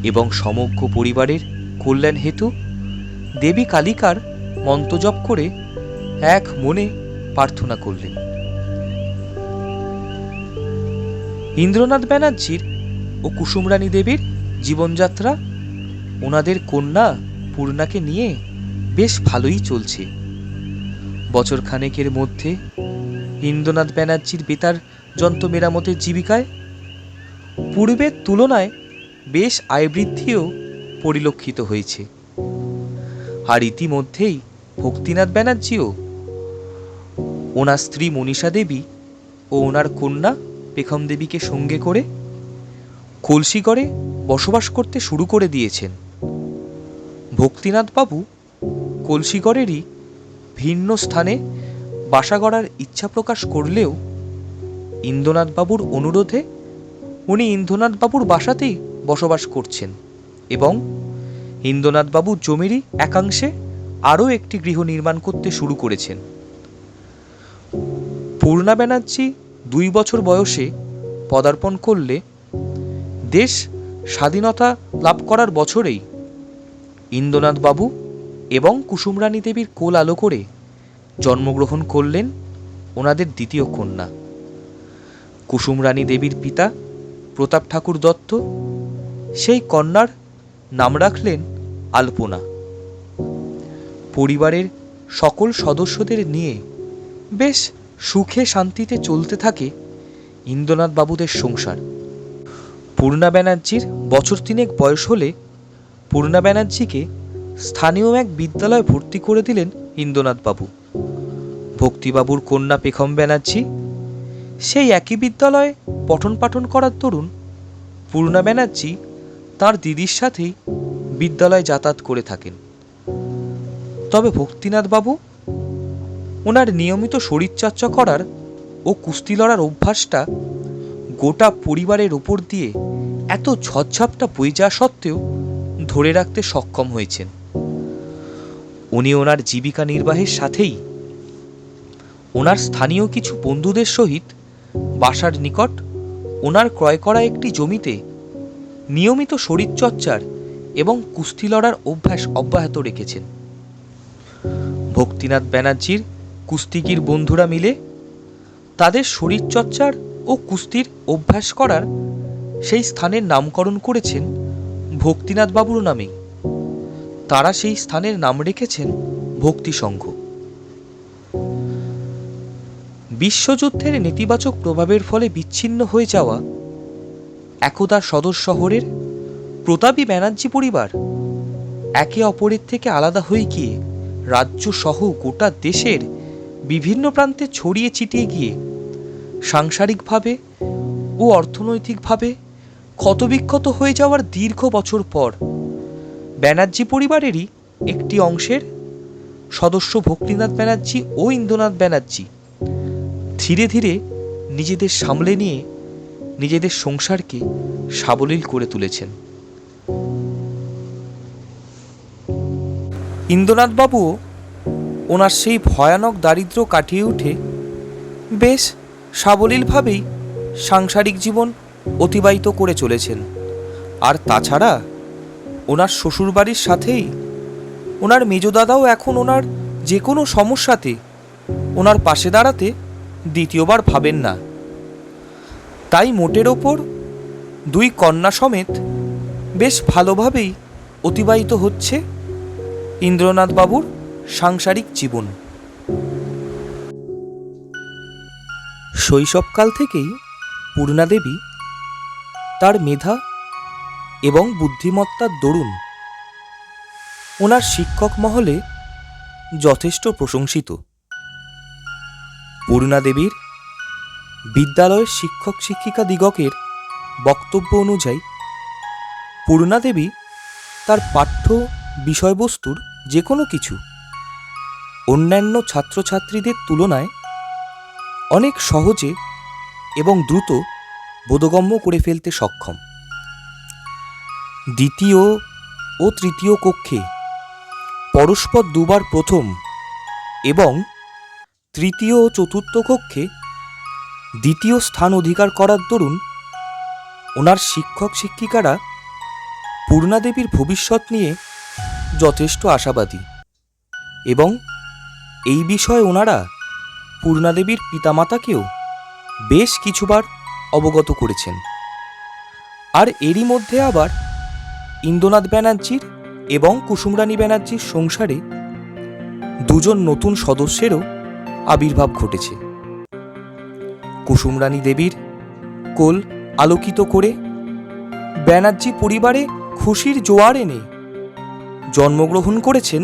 এবং সমগ্র পরিবারের কল্যাণ হেতু দেবী কালিকার মন্ত্রজপ করে এক মনে প্রার্থনা করলেন। ইন্দ্রনাথ ব্যানার্জির ও কুসুমরানী দেবীর জীবনযাত্রা ওনাদের কন্যা পূর্ণাকে নিয়ে বেশ ভালোই চলছে। বছর খানেকের মধ্যে ইন্দ্রনাথ ব্যানার্জির বেতার যন্ত্র মেরামতের জীবিকায় পূর্বের তুলনায় বেশ আয় বৃদ্ধিও পরিলক্ষিত হয়েছে। আর ইতিমধ্যেই ভক্তিনাথ ব্যানার্জিও ওনার স্ত্রী মনীষা দেবী ও ওনার কন্যা পেখম দেবীকে সঙ্গে করে কলসিগড়ে বসবাস করতে শুরু করে দিয়েছেন। ভক্তিনাথ বাবু কলসিগড়েরই ভিন্ন স্থানে বাসা গড়ার ইচ্ছা প্রকাশ করলেও ইন্দ্রনাথ বাবুর অনুরোধে উনি ইন্দ্রনাথ বাবুর বাসাতেই বসবাস করছেন এবং ইন্দ্রনাথ বাবু জমিরই একাংশে আরও একটি গৃহ নির্মাণ করতে শুরু করেছেন। পূর্ণা ব্যানার্জি 2 বছর বয়সে পদার্পণ করলে দেশ স্বাধীনতা লাভ করার বছরেই ইন্দ্রনাথ বাবু এবং কুসুমরানী দেবীর কোল আলো করে জন্মগ্রহণ করলেন ওনাদের দ্বিতীয় কন্যা। কুসুমরানী দেবীর পিতা প্রতাপ ঠাকুর দত্ত সেই কন্যার নাম রাখলেন আলপনা। পরিবারের সকল সদস্যদের নিয়ে বেশ সুখে শান্তিতে চলতে থাকে ইন্দ্রনাথ বাবুদের সংসার। পূর্ণা ব্যানার্জির বছর 3 বয়স হলে পূর্ণা ব্যানার্জিকে স্থানীয় এক বিদ্যালয়ে ভর্তি করে দিলেন ইন্দ্রনাথ বাবু। ভক্তিবাবুর কন্যা পেখম ব্যানার্জি সেই একই বিদ্যালয়ে পঠন পাঠন করার দরুন পূর্ণা ব্যানার্জি তার দিদির সাথেই বিদ্যালয়ে যাতায়াত করে থাকেন। তবে ভক্তিনাথ বাবু ওনার নিয়মিত শরীরচর্চা করার ও কুস্তি লড়ার অভ্যাসটা গোটা পরিবারের ওপর দিয়ে এত ঝড়ঝাপটা বয়ে যাওয়া সত্ত্বেও ধরে রাখতে সক্ষম হয়েছেন। উনি ওনার জীবিকা নির্বাহের সাথেই ওনার স্থানীয় কিছু বন্ধুদের সহিত বাসার নিকট ওনার ক্রয় করা একটি জমিতে নিয়মিত শরীরচর্চার এবং কুস্তি লড়ার অভ্যাস অব্যাহত রেখেছেন। ভক্তিনাথ ব্যানার্জির কুস্তিগির বন্ধুরা মিলে তাদের শরীরচর্চার ও কুস্তির অভ্যাস করার সেই স্থানের নামকরণ করেছেন ভক্তিনাথ বাবুর নামেই। তারা সেই স্থানের নাম রেখেছেন ভক্তি সংঘ। বিশ্বযুদ্ধের নেতিবাচক প্রভাবের ফলে বিচ্ছিন্ন হয়ে যাওয়া একদা সদর শহরের প্রতাপী ব্যানার্জি পরিবার একে অপরের থেকে আলাদা হয়ে গিয়ে রাজ্য সহ গোটা দেশের বিভিন্ন প্রান্তে ছড়িয়ে ছিটিয়ে গিয়ে সাংসারিকভাবে ও অর্থনৈতিকভাবে ক্ষতবিক্ষত হয়ে যাওয়ার দীর্ঘ বছর পর ব্যানার্জি পরিবারেরই একটি অংশের সদস্য ভক্তিনাথ ব্যানার্জি ও ইন্দ্রনাথ ব্যানার্জি ধীরে ধীরে নিজেদের সামলে নিয়ে নিজেদের সংসারকে সাবলীল করে তুলেছেন। ইন্দ্রনাথ বাবুও ওনার সেই ভয়ানক দারিদ্র্য কাটিয়ে উঠে বেশ সাবলীলভাবেই সাংসারিক জীবন অতিবাহিত করে চলেছেন। আর তাছাড়া ওনার শ্বশুরবাড়ির সাথেই ওনার মেজদাদাও এখন ওনার যে কোনো সমস্যাতে ওনার পাশে দাঁড়াতে দ্বিতীয়বার ভাবেন না। তাই মোটের ওপর 2 কন্যা সমেত বেশ ভালোভাবেই অতিবাহিত হচ্ছে ইন্দ্রনাথ বাবুর সাংসারিক জীবন। শৈশবকাল থেকেই পূর্ণা দেবী তার মেধা এবং বুদ্ধিমত্তার দরুন ওনার শিক্ষক মহলে যথেষ্ট প্রশংসিত। পূর্ণা দেবীর বিদ্যালয়ের শিক্ষক শিক্ষিকা দিগকের বক্তব্য অনুযায়ী পূর্ণা দেবী তার পাঠ্য বিষয়বস্তুর যে কোনো কিছু অন্যান্য ছাত্রছাত্রীদের তুলনায় অনেক সহজে এবং দ্রুত বোধগম্য করে ফেলতে সক্ষম। দ্বিতীয় ও তৃতীয় কক্ষে পরস্পর দুবার প্রথম এবং তৃতীয় ও চতুর্থ কক্ষে দ্বিতীয় স্থান অধিকার করার দরুন ওনার শিক্ষক শিক্ষিকারা পূর্ণা দেবীর ভবিষ্যৎ নিয়ে যথেষ্ট আশাবাদী এবং এই বিষয়ে ওনারা পূর্ণা দেবীর পিতামাতাকেও বেশ কিছুবার অবগত করেছেন। আর এরই মধ্যে আবার ইন্দ্রনাথ ব্যানার্জির এবং কুসুমরানী ব্যানার্জির সংসারে দুজন নতুন সদস্যেরও আবির্ভাব ঘটেছে। কুসুমরানী দেবীর কোল আলোকিত করে ব্যানার্জি পরিবারে খুশির জোয়ার এনে জন্মগ্রহণ করেছেন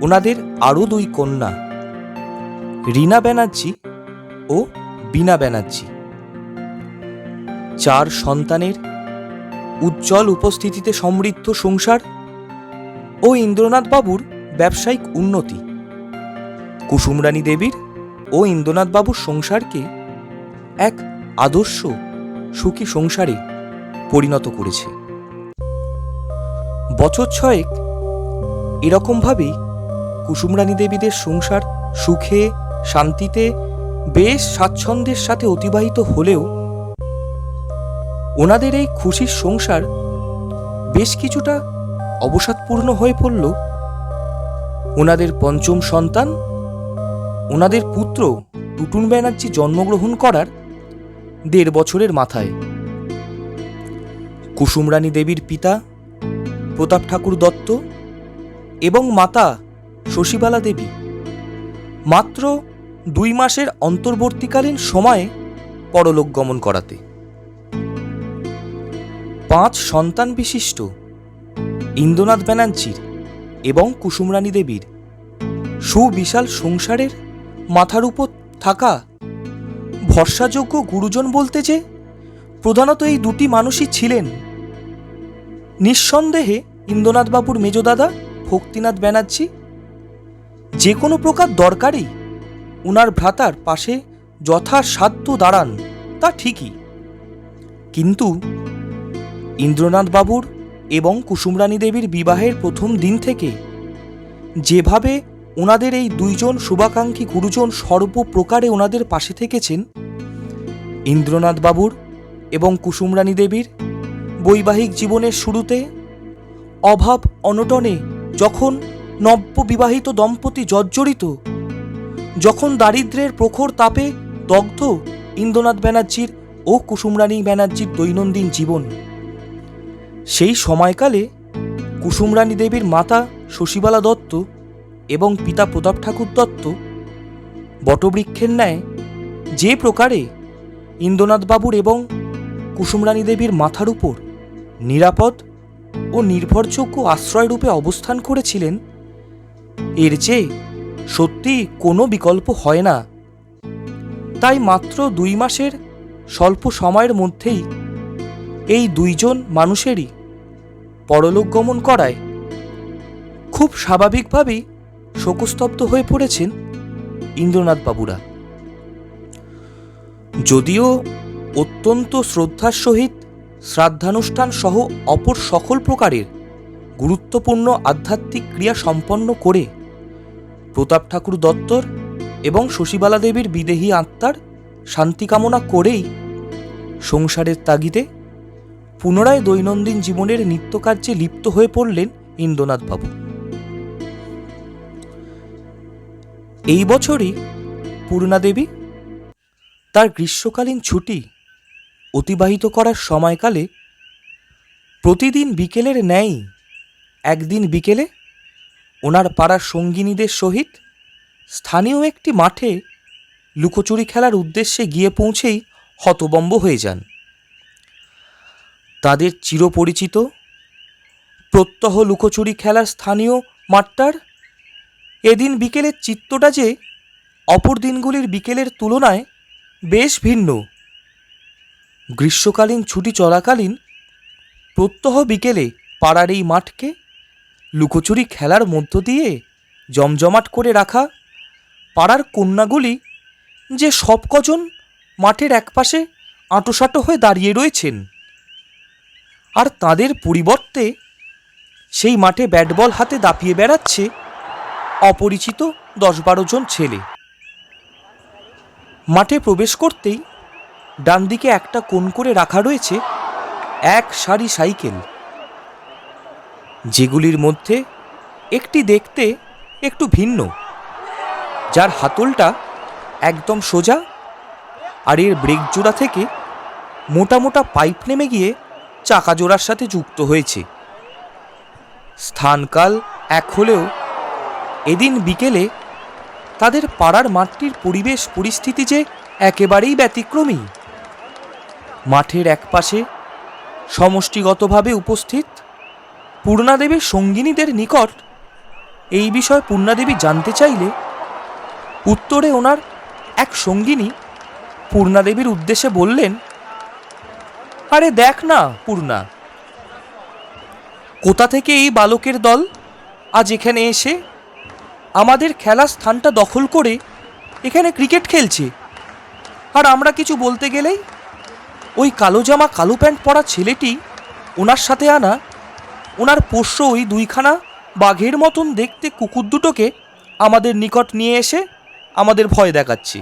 ওনাদের আরও দুই কন্যা, রীনা ব্যানার্জি ও বীণা ব্যানার্জি। 4 সন্তানের উজ্জ্বল উপস্থিতিতে সমৃদ্ধ সংসার ও ইন্দ্রনাথ বাবুর ব্যবসায়িক উন্নতি কুসুমরানী দেবীর ও ইন্দ্রনাথ বাবুর সংসারকে এক আদর্শ সুখী সংসারে পরিণত করেছে। বছর 6 এরকমভাবেই কুসুমরানী দেবীদের সংসার সুখে শান্তিতে বেশ স্বাচ্ছন্দ্যের সাথে অতিবাহিত হলেও ওনাদের এই খুশির সংসার বেশ কিছুটা অবসাদপূর্ণ হয়ে পড়ল ওনাদের পঞ্চম সন্তান ওনাদের পুত্র টুটুন ব্যানার্জি জন্মগ্রহণ করার 1.5 বছরের মাথায়। কুসুমরানী দেবীর পিতা প্রতাপ ঠাকুর দত্ত এবং মাতা শশীবালা দেবী মাত্র 2 মাসের অন্তর্বর্তীকালীন সময়ে পরলোক গমন করাতে 5 সন্তান বিশিষ্ট ইন্দ্রনাথ ব্যানার্জির এবং কুসুমরানী দেবীর সুবিশাল সংসারের মাথার উপর থাকা ভরসাযোগ্য গুরুজন বলতে যে প্রধানত এই দুটি মানুষই ছিলেন। নিঃসন্দেহে ইন্দ্রনাথ বাবুর মেজদাদা ভক্তিনাথ ব্যানার্জি যে কোনো প্রকার দরকারেই উনার ভ্রাতার পাশে যথাসাধ্য দাঁড়ান, তা ঠিকই, কিন্তু ইন্দ্রনাথ বাবুর এবং কুসুমরানী দেবীর বিবাহের প্রথম দিন থেকে যেভাবে ওনাদের এই দুইজন শুভাকাঙ্ক্ষী গুরুজন সর্বপ্রকারে ওনাদের পাশে থেকেছেন, ইন্দ্রনাথ বাবুর এবং কুসুমরানী দেবীর বৈবাহিক জীবনের শুরুতে অভাব অনটনে যখন নববিবাহিত দম্পতি জর্জরিত, যখন দারিদ্র্যের প্রখর তাপে দগ্ধ ইন্দ্রনাথ ব্যানার্জির ও কুসুমরানী ব্যানার্জির দৈনন্দিন জীবন, সেই সময়কালে কুসুমরানী দেবীর মাতা শশীবালা দত্ত এবং পিতা প্রতাপ ঠাকুর দত্ত বটবৃক্ষের ন্যায় যে প্রকারে ইন্দ্রনাথ বাবুর এবং কুসুমরানী দেবীর মাথার উপর নিরাপদ ও নির্ভরযোগ্য আশ্রয়রূপে অবস্থান করেছিলেন, এর চেয়ে সত্যি কোনো বিকল্প হয় না। তাই মাত্র 2 মাসের স্বল্প সময়ের মধ্যেই এই দুইজন মানুষেরই পরলোক গমন করায় খুব স্বাভাবিকভাবেই শোকস্তব্ধ হয়ে পড়েছেন ইন্দ্রনাথ বাবুরা। যদিও অত্যন্ত শ্রদ্ধার সহিত শ্রাদ্ধানুষ্ঠান সহ অপর সকল প্রকারের গুরুত্বপূর্ণ আধ্যাত্মিক ক্রিয়া সম্পন্ন করে প্রতাপ ঠাকুর দত্তর এবং শশীবালা দেবীর বিদেহী আত্মার শান্তি কামনা করেই সংসারের তাগিদে পুনরায় দৈনন্দিন জীবনের নিত্যকার্যে লিপ্ত হয়ে পড়লেন ইন্দ্রনাথ বাবু। এই বছরই পূর্ণা দেবী তার গ্রীষ্মকালীন ছুটি অতিবাহিত করার সময়কালে প্রতিদিন বিকেলের ন্যায় একদিন বিকেলে ওনার পাড়ার সঙ্গিনীদের সহিত স্থানীয় একটি মাঠে লুকোচুরি খেলার উদ্দেশ্যে গিয়ে পৌঁছেই হতবম্ব হয়ে যান। তাদের চিরপরিচিত প্রত্যহ লুকোচুরি খেলার স্থানীয় মাঠটার এদিন বিকেলের চিত্রটা যে অপর দিনগুলির বিকেলের তুলনায় বেশ ভিন্ন। গ্রীষ্মকালীন ছুটি চলাকালীন প্রত্যহ বিকেলে পাড়ার এই মাঠকে লুকোচুরি খেলার মধ্য দিয়ে জমজমাট করে রাখা পাড়ার কন্যাগুলি যে সব কজন মাঠের একপাশে আঁটোসাঁটো হয়ে দাঁড়িয়ে রয়েছেন, আর তাদের পরিবর্তে সেই মাঠে ব্যাট বল হাতে দাপিয়ে বেড়াচ্ছে অপরিচিত 10-12 জন ছেলে। মাঠে প্রবেশ করতেই ডান দিকে একটা কোণ করে রাখা রয়েছে এক সারি সাইকেল, যেগুলির মধ্যে একটি দেখতে একটু ভিন্ন, যার হাতলটা একদম সোজা, আর এর ব্রেক জোড়া থেকে মোটা মোটা পাইপ নেমে গিয়ে চাকা জোড়ার সাথে যুক্ত হয়েছে। স্থানকাল এক হলেও এদিন বিকেলে তাদের পাড়ার মাঠটির পরিবেশ পরিস্থিতি যে একেবারেই ব্যতিক্রমী। মাঠের একপাশে সমষ্টিগতভাবে উপস্থিত পূর্ণাদেবীর সঙ্গিনীদের নিকট এই বিষয়ে পূর্ণাদেবী জানতে চাইলে উত্তরে ওনার এক সঙ্গিনী পূর্ণাদেবীর উদ্দেশ্যে বললেন, আরে দেখ না পূর্ণা, কোথা থেকে এই বালকের দল আজ এখানে এসে আমাদের খেলার স্থানটা দখল করে এখানে ক্রিকেট খেলছে। আর আমরা কিছু বলতে গেলেই ওই কালো জামা কালো প্যান্ট পরা ছেলেটি ওনার সাথে আনা ওনার পোষ্য ওই 2খানা বাঘের মতন দেখতে কুকুর দুটোকে আমাদের নিকট নিয়ে এসে আমাদের ভয় দেখাচ্ছে।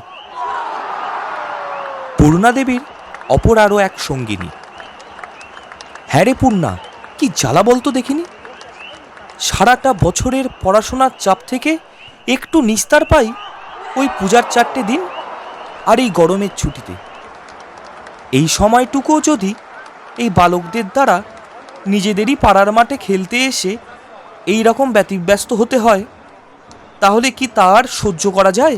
পূর্ণাদেবীর অপর আরও এক সঙ্গিনী, হ্যাঁ রে পূর্ণা, কি জ্বালা বলতো দেখিনি। সারাটা বছরের পড়াশোনার চাপ থেকে একটু নিস্তার পাই ওই পূজার 4টে দিন আর এই গরমের ছুটিতে। এই সময়টুকুও যদি এই বালকদের দ্বারা নিজেদেরই পাড়ার মাঠে খেলতে এসে এই রকম ব্যতিব্যস্ত হতে হয়, তাহলে কি তার সহ্য করা যায়?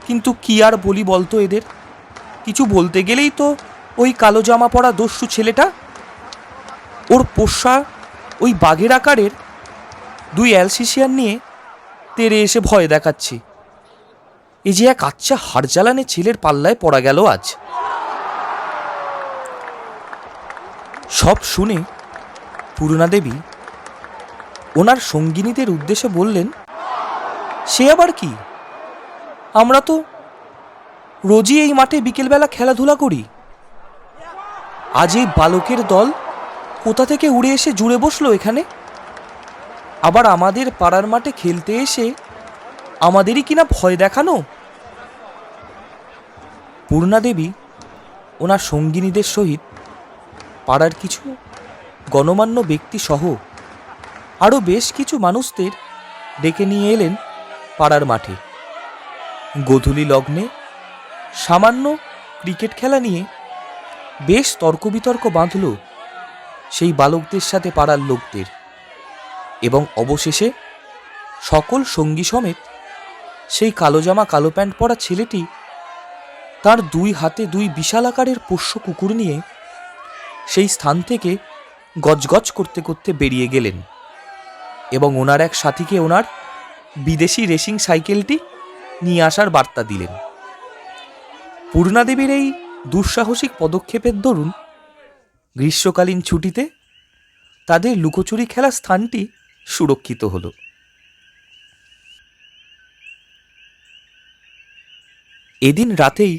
কিন্তু কি আর বলি বলতো এদের? কিছু বলতে গেলেই তো ওই কালো জামা পরা দস্যু ছেলেটা ওর পোষা ওই বাঘের আকারের 2 অ্যালসিশিয়ান নিয়ে তেড়ে এসে ভয় দেখাচ্ছে। এই যে এক আচ্ছা হাড় জ্বালানে ছেলের পাল্লায় পড়া গেল আজ। সব শুনে পূর্ণাদেবী ওনার সঙ্গিনীদের উদ্দেশ্যে বললেন, সে আবার কি, আমরা তো রোজই এই মাঠে বিকেলবেলা খেলাধুলা করি। আজ এই বালকের দল কোথা থেকে উড়ে এসে জুড়ে বসলো এখানে, আবার আমাদের পাড়ার মাঠে খেলতে এসে আমাদেরই কিনা ভয় দেখানো। পূর্ণাদেবী ওনার সঙ্গিনীদের সহিত পাড়ার কিছু গণমান্য ব্যক্তি সহ আরও বেশ কিছু মানুষদের ডেকে নিয়ে এলেন পাড়ার মাঠে। গোধূলি লগ্নে সামান্য ক্রিকেট খেলা নিয়ে বেশ তর্ক বিতর্ক বাঁধল সেই বালকদের সাথে পাড়ার লোকদের, এবং অবশেষে সকল সঙ্গী সমেত সেই কালো জামা কালো প্যান্ট পরা ছেলেটি তার 2 হাতে 2 বিশাল আকারের পোষ্য কুকুর নিয়ে সেই স্থান থেকে গজগজ করতে করতে বেরিয়ে গেলেন, এবং ওনার এক সাথীকে ওনার বিদেশি রেসিং সাইকেলটি নিয়ে আসার বার্তা দিলেন। পূর্ণাদেবীর এই দুঃসাহসিক পদক্ষেপের দরুন গ্রীষ্মকালীন ছুটিতে তাদের লুকোচুরি খেলার স্থানটি সুরক্ষিত হল। এদিন রাতেই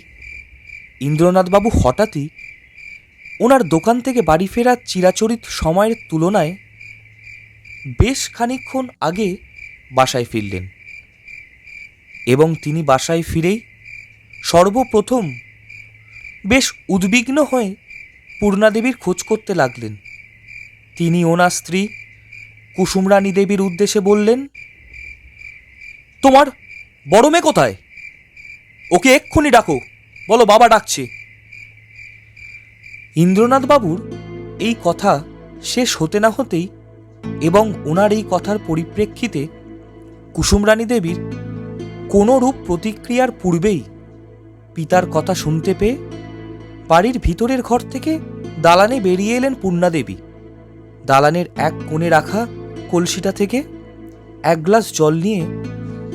ইন্দ্রনাথবাবু হঠাৎই ওনার দোকান থেকে বাড়ি ফেরার চিরাচরিত সময়ের তুলনায় বেশ খানিকক্ষণ আগে বাসায় ফিরলেন, এবং তিনি বাসায় ফিরেই সর্বপ্রথম বেশ উদ্বিগ্ন হয়ে পূর্ণাদেবীর খোঁজ করতে লাগলেন। তিনি ওনার স্ত্রী কুসুমরানী দেবীর উদ্দেশ্যে বললেন, তোমার বড় মেয়ে কোথায়? ওকে এক্ষুনি ডাকো, বলো বাবা ডাকছে। ইন্দ্রনাথবাবুর এই কথা শেষ হতে না হতেই, এবং ওনার এই কথার পরিপ্রেক্ষিতে কুসুমরানী দেবীর কোনোরূপ প্রতিক্রিয়ার পূর্বেই পিতার কথা শুনতে পেয়ে বাড়ির ভিতরের ঘর থেকে দালানে বেরিয়ে এলেন পূর্ণাদেবী। দালানের এক কোণে রাখা কলসিটা থেকে এক গ্লাস জল নিয়ে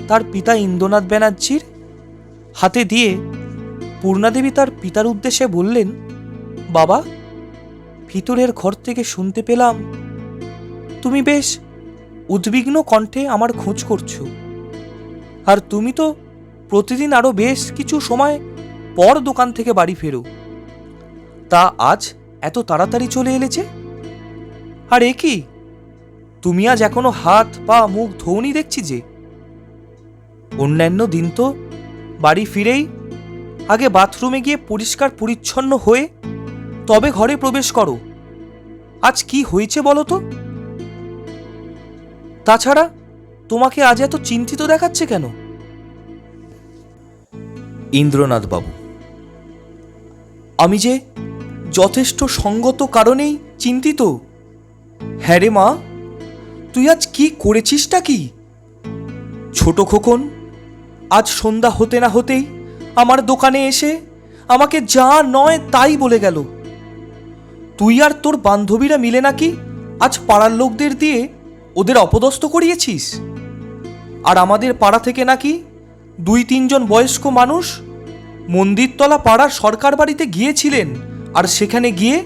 তার পিতা ইন্দ্রনাথ ব্যানার্জির হাতে দিয়ে পূর্ণাদেবী তার পিতার উদ্দেশ্যে বললেন, বাবা, ভিতরের ঘর থেকে শুনতে পেলাম তুমি বেশ উদ্বিগ্ন কণ্ঠে আমার খোঁজ করছো, আর তুমি তো প্রতিদিন আরো বেশ কিছু সময় পর দোকান থেকে বাড়ি ফেরো। তা আজ এত তাড়াতাড়ি চলে এলেছে? আর এ কি, তুমি আজ এখনো হাত পা মুখ ধোনি দেখছি যে। অন্যান্য দিন তো বাড়ি ফিরেই আগে বাথরুমে গিয়ে পরিষ্কার পরিচ্ছন্ন হয়ে তবে ঘরে প্রবেশ করো। আজ কি হয়েছে বলো তো? তাছাড়া তোমাকে আজ এত চিন্তিত দেখাচ্ছে কেন? ইন্দ্রনাথ বাবু, আমি যে যথেষ্ট সঙ্গত কারণেই চিন্তিত। হ্যাঁ রে মা, তুই আজ কি করেছিসটা কি? ছোট খোকন আজ সন্ধ্যা হতে না হতেই আমার দোকানে এসে আমাকে যা নয় তাই বলে গেল। তুই আর তোর বান্ধবীরা মিলে নাকি আজ পাড়ার লোকদের দিয়ে ওদের অপদস্থ করিয়েছিস। আর আমাদের পাড়া থেকে নাকি 2-3 জন বয়স্ক মানুষ মন্দিরতলা পাড়ার সরকার বাড়িতে গিয়েছিলেন, আর সেখানে গিয়ে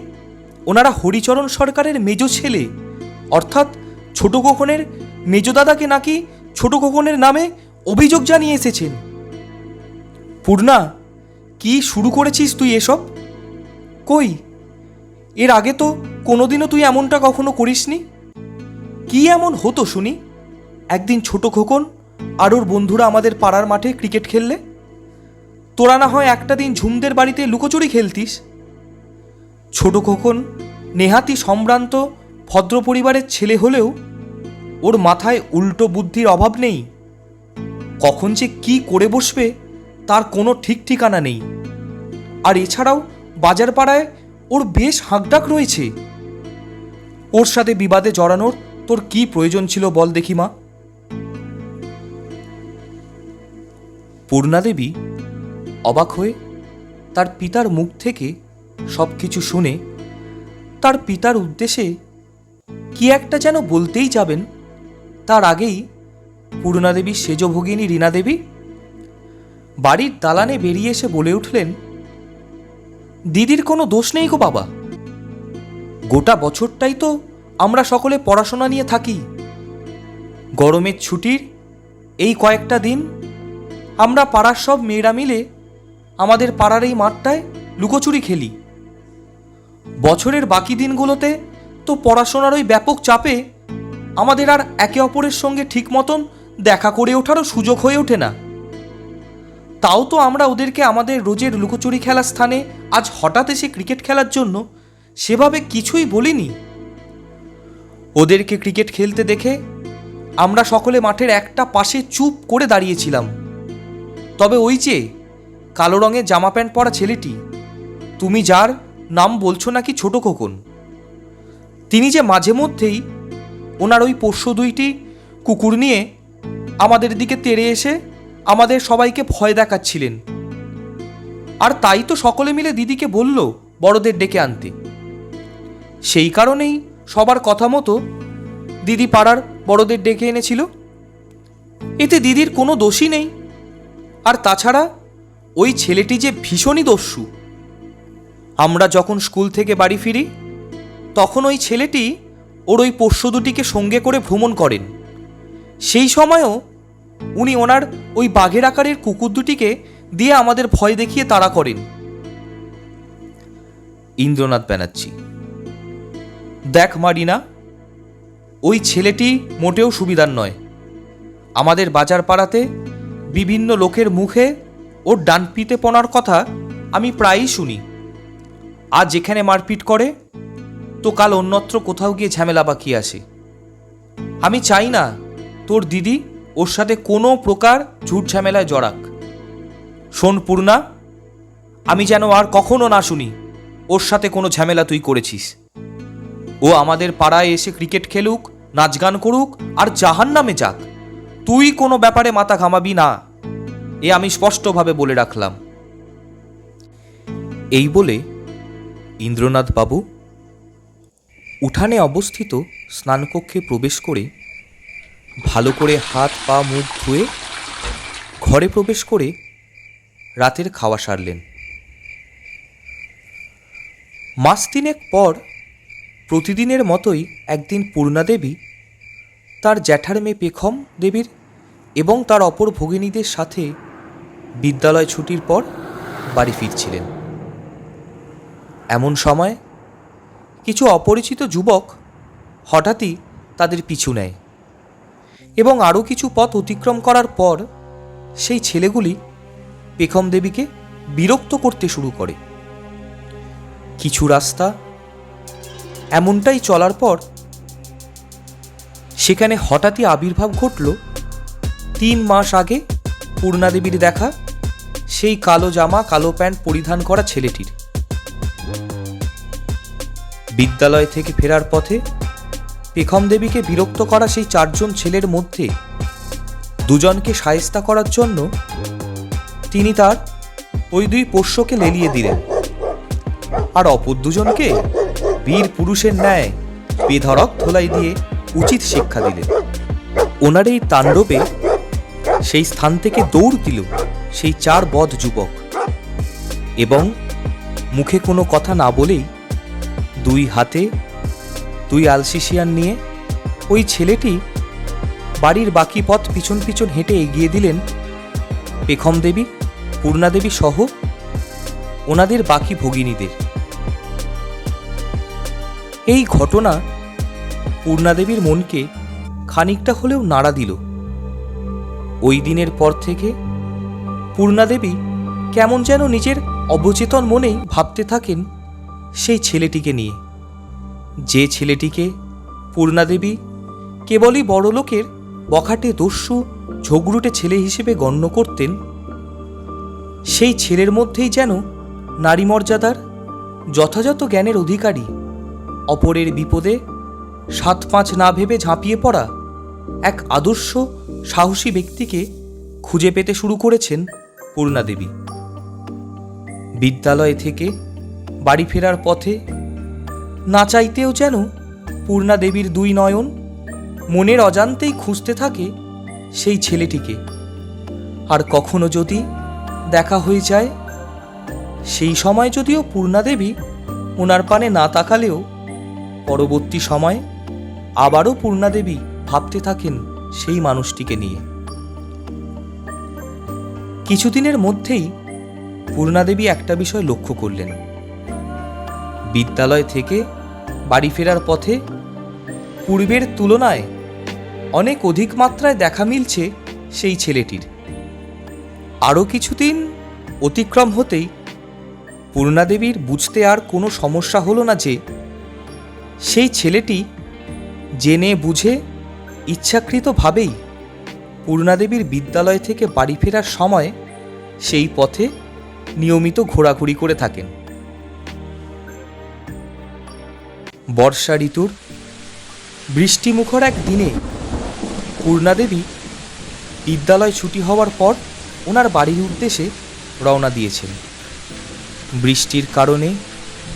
ওনারা হরিচরণ সরকারের মেজ ছেলে অর্থাৎ ছোট খোকনের মেজদাদাকে নাকি ছোট খোকনের নামে অভিযোগ জানিয়ে এসেছেন। পূর্ণা, কি শুরু করেছিস তুই এসব? কই, এর আগে তো কোনোদিনও তুই এমনটা কখনো করিসনি। কি এমন হতো শুনি? একদিন ছোট খোকন আর ওর বন্ধুরা আমাদের পাড়ার মাঠে ক্রিকেট খেললে তোরা না হয় একটা দিন ঝুমদের বাড়িতে লুকোচুরি খেলতিস। ছোট খোকন নেহাতি সম্ভ্রান্ত ভদ্র পরিবারের ছেলে হলেও ওর মাথায় উল্টো বুদ্ধির অভাব নেই। কখন যে কি করে বসবে তার কোনো ঠিক ঠিকানা নেই। আর এছাড়াও বাজার পাড়ায় ওর বেশ হাঁকডাক রয়েছে। ওর সাথে বিবাদে জড়ানোর তোর কি প্রয়োজন ছিল বল দেখি মা? পূর্ণাদেবী অবাক হয়ে তার পিতার মুখ থেকে সব কিছু শুনে তার পিতার উদ্দেশ্যে কি একটা যেন বলতেই যাবেন, তার আগেই পূর্ণাদেবীর সেজভগিনী রীনা দেবী বাড়ির দালানে বেরিয়ে এসে বলে উঠলেন, দিদির কোনো দোষ নেই গো বাবা। গোটা বছরটাই তো আমরা সকলে পড়াশোনা নিয়ে থাকি। গরমের ছুটির এই কয়েকটা দিন আমরা পাড়ার সব মেয়েরা মিলে আমাদের পাড়ার এই মাঠটায় লুকোচুরি খেলি। বছরের বাকি দিনগুলোতে তো পড়াশোনার ওই ব্যাপক চাপে আমাদের আর একে অপরের সঙ্গে ঠিক মতন দেখা করে ওঠারও সুযোগ হয়ে ওঠে না। তাও তো আমরা ওদেরকে আমাদের রোজের লুকোচুরি খেলার স্থানে আজ হঠাৎ এসে ক্রিকেট খেলার জন্য সেভাবে কিছুই বলিনি। ওদেরকে ক্রিকেট খেলতে দেখে আমরা সকলে মাঠের একটা পাশে চুপ করে দাঁড়িয়েছিলাম। তবে ওই যে কালো রঙের জামা প্যান্ট পরা ছেলেটি, তুমি যার নাম বলছো নাকি ছোট খোকন, তিনি যে মাঝে মধ্যেই ওনার ওই পোষ্য 2টি কুকুর নিয়ে আমাদের দিকে তেড়ে এসে আমাদের সবাইকে ভয় দেখাচ্ছিলেন। আর তাই তো সকলে মিলে দিদিকে বলল বড়দের ডেকে আনতে। সেই কারণেই সবার কথা মতো দিদি পাড়ার বড়দের ডেকে এনেছিল। এতে দিদির কোনো দোষই নেই। আর তাছাড়া ওই ছেলেটি যে ভীষণই দস্যু। আমরা যখন স্কুল থেকে বাড়ি ফিরি তখন ওই ছেলেটি ওর ওই পোষ্য 2টিকে সঙ্গে করে ভ্রমণ করেন। সেই সময়ও উনি ওনার ওই বাঘের আকারের কুকুর 2টিকে দিয়ে আমাদের ভয় দেখিয়ে তাড়া করেন। ইন্দ্রনাথ ব্যানার্জি, দেখ মারিনা, ওই ছেলেটি মোটেও সুবিধার নয়। আমাদের বাজার পাড়াতে বিভিন্ন লোকের মুখে ওর ডানপিতেপনার কথা আমি প্রায়ই শুনি। আজ যেখানে মারপিট করে তো কাল অন্যত্র কোথাও গিয়ে ঝামেলা বাকি আসে। আমি চাই না তোর দিদি ওর সাথে কোনো প্রকার ঝুট ঝামেলায় জড়াক। শোন পূর্ণা, আমি যেন আর কখনো না শুনি ওর সাথে কোনো ঝামেলা তুই করেছিস। ও আমাদের পাড়ায় এসে ক্রিকেট খেলুক, নাচ গান করুক আর জাহান্নামে যাক, তুই কোনো ব্যাপারে মাথা ঘামাবি না, এ আমি স্পষ্টভাবে বলে রাখলাম। এই বলে ইন্দ্রনাথ বাবু উঠানে অবস্থিত স্নানকক্ষে প্রবেশ করে ভালো করে হাত পা মুখ ধুয়ে ঘরে প্রবেশ করে রাতের খাওয়া সারলেন। মাস তিনেক পর প্রতিদিনের মতোই একদিন পূর্ণাদেবী তার জ্যাঠার মেয়ে পেখম দেবীর এবং তার অপর ভগিনীদের সাথে বিদ্যালয় ছুটির পর বাড়ি ফিরছিলেন। এমন সময় কিছু অপরিচিত যুবক হঠাৎই তাদের পিছু নেয় এবং আরও কিছু পথ অতিক্রম করার পর সেই ছেলেগুলি পেখম দেবীকে বিরক্ত করতে শুরু করে। কিছু রাস্তা এমনটাই চলার পর সেখানে হঠাৎই আবির্ভাব ঘটল 3 মাস আগে পূর্ণাদেবীর দেখা সেই কালো জামা কালো প্যান্ট পরিধান করা ছেলেটির। বিদ্যালয় থেকে ফেরার পথে পেখম দেবীকে বিরক্ত করা সেই 4 জন ছেলের মধ্যে 2 জনকে শায়েস্তা করার জন্য তিনি তার ওই 2 পোষ্যকে লেলিয়ে দিলেন, আর অপর 2 জনকে বীর পুরুষের ন্যায় বেধড়ক ধোলাই দিয়ে উচিত শিক্ষা দিলেন। ওনার এই তাণ্ডবে সেই স্থান থেকে দৌড় দিল সেই 4 বদ যুবক এবং মুখে কোনো কথা না বলেই 2 হাতে 2 আলসিশিয়ান নিয়ে ওই ছেলেটি বাড়ির বাকি পথ পিছন পিছন হেঁটে এগিয়ে দিলেন পেখম দেবী, পূর্ণাদেবী সহ ওনাদের বাকি ভগিনীদের। এই ঘটনা পূর্ণাদেবীর মনকে খানিকটা হলেও নাড়া দিল। ওই দিনের পর থেকে পূর্ণাদেবী কেমন যেন নিজের অবচেতন মনেই ভাবতে থাকেন সেই ছেলেটিকে নিয়ে, যে ছেলেটিকে পূর্ণাদেবী কেবলই বড়লোকের বখাটে দস্যু ঝগড়ুটে ছেলে হিসেবে গণ্য করতেন। সেই ছেলের মধ্যেই যেন নারী মর্যাদার যথাযথ জ্ঞানের অধিকারী, অপরের বিপদে 7-5 না ভেবে ঝাঁপিয়ে পড়া এক আদর্শ সাহসী ব্যক্তিকে খুঁজে পেতে শুরু করেছেন পূর্ণাদেবী। বিদ্যালয় থেকে বাড়ি ফেরার পথে না চাইতেও যেন পূর্ণাদেবীর 2 নয়ন মনের অজান্তেই খুঁজতে থাকে সেই ছেলেটিকে, আর কখনো যদি দেখা হয়ে যায় সেই সময় যদিও পূর্ণাদেবী ওনার পানে না তাকালেও পরবর্তী সময় আবারও পূর্ণাদেবী ভাবতে থাকেন সেই মানুষটিকে নিয়ে। কিছুদিনের মধ্যেই পূর্ণাদেবী একটা বিষয় লক্ষ্য করলেন। বিদ্যালয় থেকে বাড়ি ফেরার পথে পূর্বের তুলনায় অনেক অধিক মাত্রায় দেখা মিলছে সেই ছেলেটির। আরও কিছুদিন অতিক্রম হতেই পূর্ণাদেবীর বুঝতে আর কোনো সমস্যা হলো না যে সেই ছেলেটি জেনে বুঝে ইচ্ছাকৃতভাবেই পূর্ণাদেবীর বিদ্যালয় থেকে বাড়ি ফেরার সময় সেই পথে নিয়মিত ঘোরাঘুরি করে থাকেন। বর্ষা ঋতুর বৃষ্টিমুখর এক দিনে পূর্ণাদেবী বিদ্যালয় ছুটি হওয়ার পর ওনার বাড়ির উদ্দেশ্যে রওনা দিয়েছেন। বৃষ্টির কারণে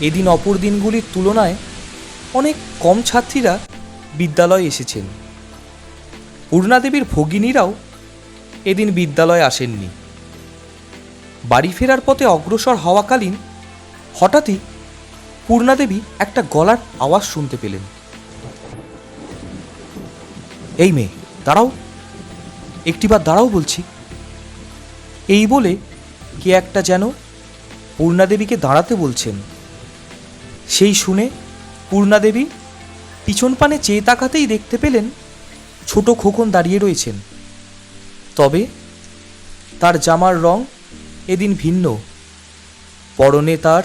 এদিন অপর দিনগুলির তুলনায় অনেক কম ছাত্রীরা বিদ্যালয়ে এসেছেন। পূর্ণাদেবীর ভগিনীরাও এদিন বিদ্যালয়ে আসেননি। বাড়ি ফেরার পথে অগ্রসর হওয়াকালীন হঠাৎই পূর্ণাদেবী একটা গলার আওয়াজ শুনতে পেলেন। এই মেয়ে, দাঁড়াও, একটিবার দাঁড়াও বলছি। এই বলে কে একটা যেন পূর্ণাদেবীকে দাঁড়াতে বলছেন। সেই শুনে পূর্ণাদেবী পিছন পানে চেয়ে তাকাতেই দেখতে পেলেন ছোট খোকন দাঁড়িয়ে রয়েছেন। তবে তার জামার রং এদিন ভিন্ন। পরনে তার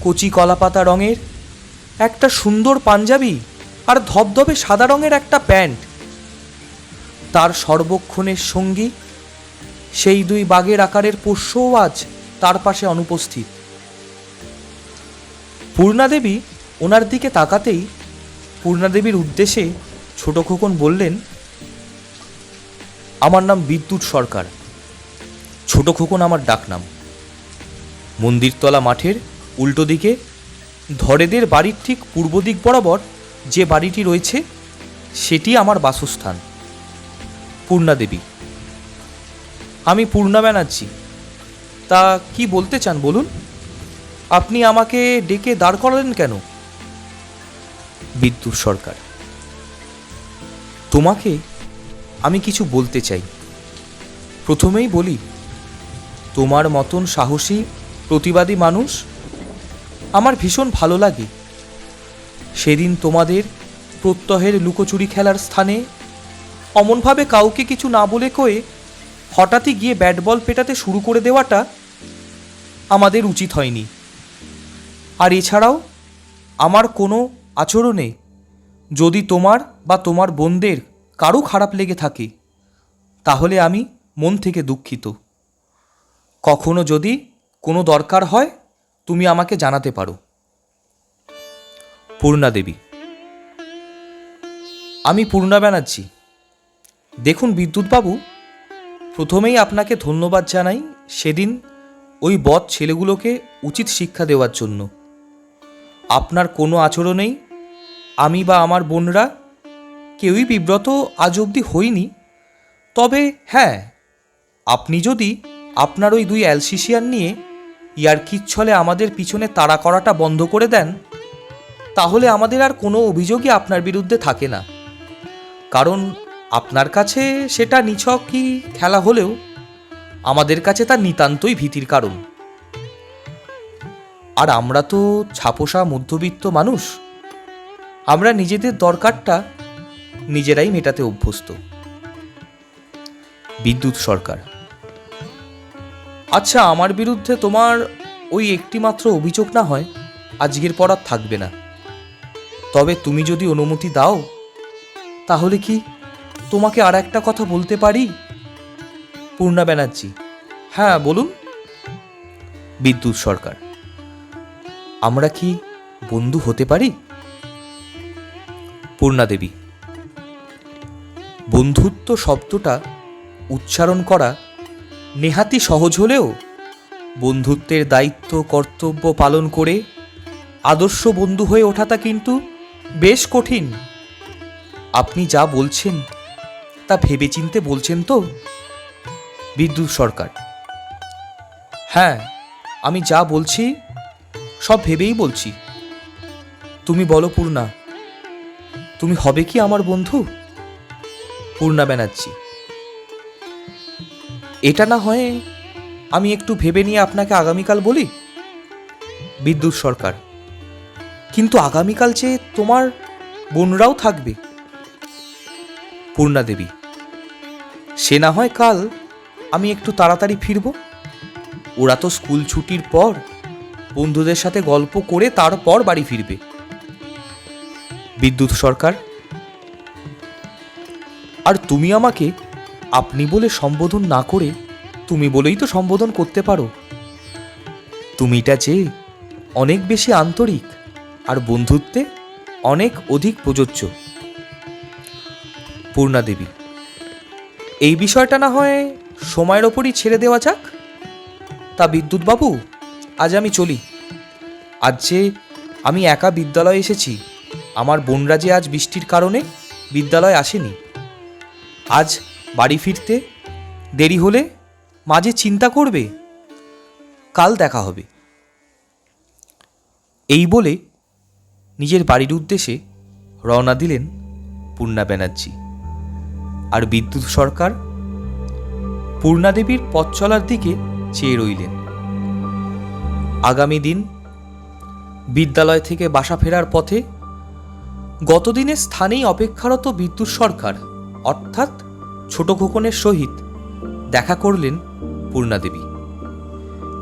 কচি কলাপাতা রঙের একটা সুন্দর পাঞ্জাবি আর ধবধবে সাদা রঙের একটা প্যান্ট। তার সর্বক্ষণের সঙ্গী সেই 2 বাঘের আকারের পোষ্যও আজ তার পাশে অনুপস্থিত। পূর্ণাদেবী ওনার দিকে তাকাতেই পূর্ণাদেবীর উদ্দেশ্যে ছোট খোকন বললেন, আমার নাম বিদ্যুৎ সরকার। ছোট খোকন আমার ডাকনাম। মন্দিরতলা মাঠের উল্টো দিকে ধরেদের বাড়ির ঠিক পূর্ব দিক বরাবর যে বাড়িটি রয়েছে সেটি আমার বাসস্থান। পূর্ণা দেবী। আমি পূর্ণা ব্যানার্জি। তা কি বলতে চান বলুন? আপনি আমাকে ডেকে দাঁড় করালেন কেন? বিদ্যুৎ সরকার। তোমাকে আমি কিছু বলতে চাই। প্রথমেই বলি, তোমার মতন সাহসী প্রতিবাদী মানুষ আমার ভীষণ ভালো লাগে। সেদিন তোমাদের প্রত্যহের লুকোচুরি খেলার স্থানে অমনভাবে কাউকে কিছু না বলে কয়ে হঠাৎই গিয়ে ব্যাট বল পেটাতে শুরু করে দেওয়াটা আমাদের উচিত হয়নি। আর এছাড়াও আমার কোনো আচরণে যদি তোমার বা তোমার বোনদের কারো খারাপ লেগে থাকে তাহলে আমি মন থেকে দুঃখিত। কখনো যদি কোনো দরকার হয় তুমি আমাকে জানাতে পারো। পূর্ণা দেবী। আমি পূর্ণা ব্যানার্জি। দেখুন বিদ্যুৎবাবু, প্রথমেই আপনাকে ধন্যবাদ জানাই সেদিন ওই বদ ছেলেগুলোকে উচিত শিক্ষা দেওয়ার জন্য। আপনার কোনো আচরণেই আমি বা আমার বোনরা কেউই বিব্রত আজ অবধি হইনি। তবে হ্যাঁ, আপনি যদি আপনার ওই দুই অ্যালসিসিয়ান নিয়ে ইয়ার্কির ছলে আমাদের পিছনে তাড়া করাটা বন্ধ করে দেন তাহলে আমাদের আর কোনো অভিযোগই আপনার বিরুদ্ধে থাকে না। কারণ আপনার কাছে সেটা নিছকই খেলা হলেও আমাদের কাছে তা নিতান্তই ভীতির কারণ। আর আমরা তো ছাপোষা মধ্যবিত্ত মানুষ। আমরা নিজেদের দরকারটা নিজেরাই মেটাতে অভ্যস্ত। বিদ্যুৎ সরকার। আচ্ছা, আমার বিরুদ্ধে তোমার ওই একটিমাত্র অভিযোগ না হয় আজকের পর আর থাকবে না। তবে তুমি যদি অনুমতি দাও তাহলে কি তোমাকে আর একটা কথা বলতে পারি? পূর্ণা ব্যানার্জি। হ্যাঁ, বলুন। বিদ্যুৎ সরকার। আমরা কি বন্ধু হতে পারি? পূর্ণা দেবী। বন্ধুত্ব শব্দটা উচ্চারণ করা নেহাতি সহজ হলেও বন্ধুত্বের দায়িত্ব কর্তব্য পালন করে আদর্শ বন্ধু হয়ে ওঠাটা কিন্তু বেশ কঠিন। আপনি যা বলছেন তা ভেবেচিন্তে বলছেন তো? বিদ্যুৎ সরকার। হ্যাঁ, আমি যা বলছি সব ভেবেই বলছি। তুমি বলো পূর্ণা, তুমি হবে কি আমার বন্ধু? পূর্ণা ব্যানার্জি। এটা না হয় আমি একটু ভেবে নিয়ে আপনাকে আগামীকাল বলি। বিদ্যুৎ সরকার। কিন্তু আগামীকাল যে তোমার বোনরাও থাকবে। পূর্ণা দেবী। সে না হয় কাল আমি একটু তাড়াতাড়ি ফিরব। ওরা তো স্কুল ছুটির পর বন্ধুদের সাথে গল্প করে তারপর বাড়ি ফিরবে। বিদ্যুৎ সরকার। আর তুমি আমাকে আপনি বলে সম্বোধন না করে তুমি বলেই তো সম্বোধন করতে পারো। তুমিটা যে অনেক বেশি আন্তরিক আর বন্ধুত্বে অনেক অধিক প্রযোজ্য। পূর্ণা দেবী। এই বিষয়টা না হয় সময়ের ওপরই ছেড়ে দেওয়া যাক। তা বিদ্যুৎবাবু, আজ আমি চলি। আজ যে আমি একা বিদ্যালয়ে এসেছি, আমার বোনরা যে আজ বৃষ্টির কারণে বিদ্যালয়ে আসেনি। আজ বাড়ি ফিরতে দেরি হলে মাঝে চিন্তা করবে। কাল দেখা হবে। এই বলে নিজের বাড়ির উদ্দেশ্যে রওনা দিলেন পূর্ণা ব্যানার্জি। আর বিদ্যুৎ সরকার পূর্ণা দেবীর পথ চলার দিকে চেয়ে রইলেন। আগামী দিন বিদ্যালয় থেকে বাসা ফেরার পথে গতদিনের স্থানেই অপেক্ষারত বিদ্যুৎ সরকার অর্থাৎ ছোট খোকনের সহিত দেখা করলেন পূর্ণা দেবী।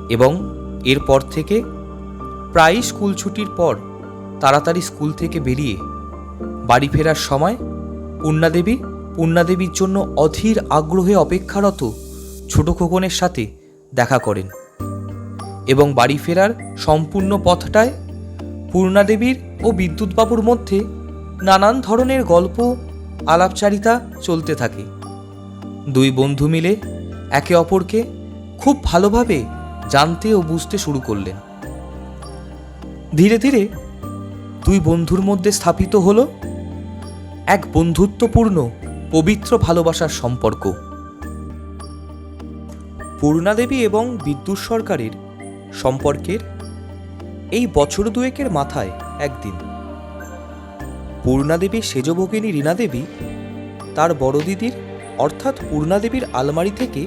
এবং এরপর থেকে প্রায়ই স্কুল ছুটির পর তাড়াতাড়ি স্কুল থেকে বেরিয়ে বাড়ি ফেরার সময় পূর্ণা দেবীর জন্য অধীর আগ্রহে অপেক্ষারত ছোট খোকনের সাথে দেখা করেন। এবং বাড়ি ফেরার সম্পূর্ণ পথটায় পূর্ণা দেবীর ও বিদ্যুৎবাবুর মধ্যে নানান ধরনের গল্প আলাপচারিতা চলতে থাকে। দুই বন্ধু মিলে একে অপরকে খুব ভালোভাবে জানতে ও বুঝতে শুরু করলেন। ধীরে ধীরে দুই বন্ধুর মধ্যে স্থাপিত হলো এক বন্ধুত্বপূর্ণ পবিত্র ভালোবাসার সম্পর্ক। পূর্ণাদেবী এবং বিদ্যুৎ সরকারের সম্পর্কের এই বছর দুয়েকের মাথায় একদিন পূর্ণাদেবীর সেজভগিনী রীনাদেবী তার বড় দিদির অর্থাৎ পূর্ণাদেবীর আলমারি থেকে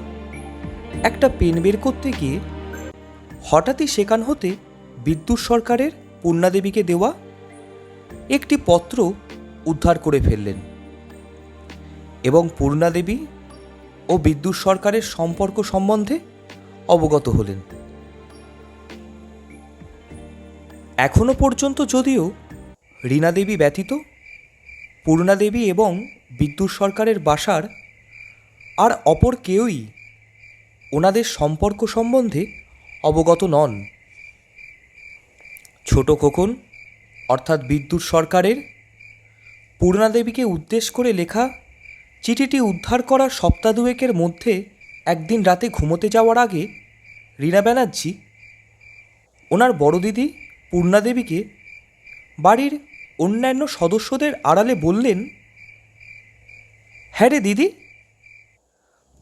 একটা পেন বের করতে গিয়ে হঠাৎই সেখান হতে বিদ্যুৎ সরকারের পূর্ণাদেবীকে দেওয়া একটি পত্র উদ্ধার করে ফেললেন এবং পূর্ণাদেবী ও বিদ্যুৎ সরকারের সম্পর্ক সম্বন্ধে অবগত হলেন। এখনো পর্যন্ত যদিও রীনাদেবী ব্যতীত পূর্ণাদেবী এবং বিদ্যুৎ সরকারের বাসার আর অপর কেউই ওনাদের সম্পর্ক সম্বন্ধে অবগত নন। ছোট খোকন অর্থাৎ বিদ্যুৎ সরকারের পূর্ণাদেবীকে উদ্দেশ্য করে লেখা চিঠিটি উদ্ধার করার সপ্তাহ দুয়েকের মধ্যে একদিন রাতে ঘুমোতে যাওয়ার আগে রীনা ব্যানার্জি ওনার বড় দিদি পূর্ণাদেবীকে বাড়ির অন্যান্য সদস্যদের আড়ালে বললেন, হ্যাঁ রে দিদি,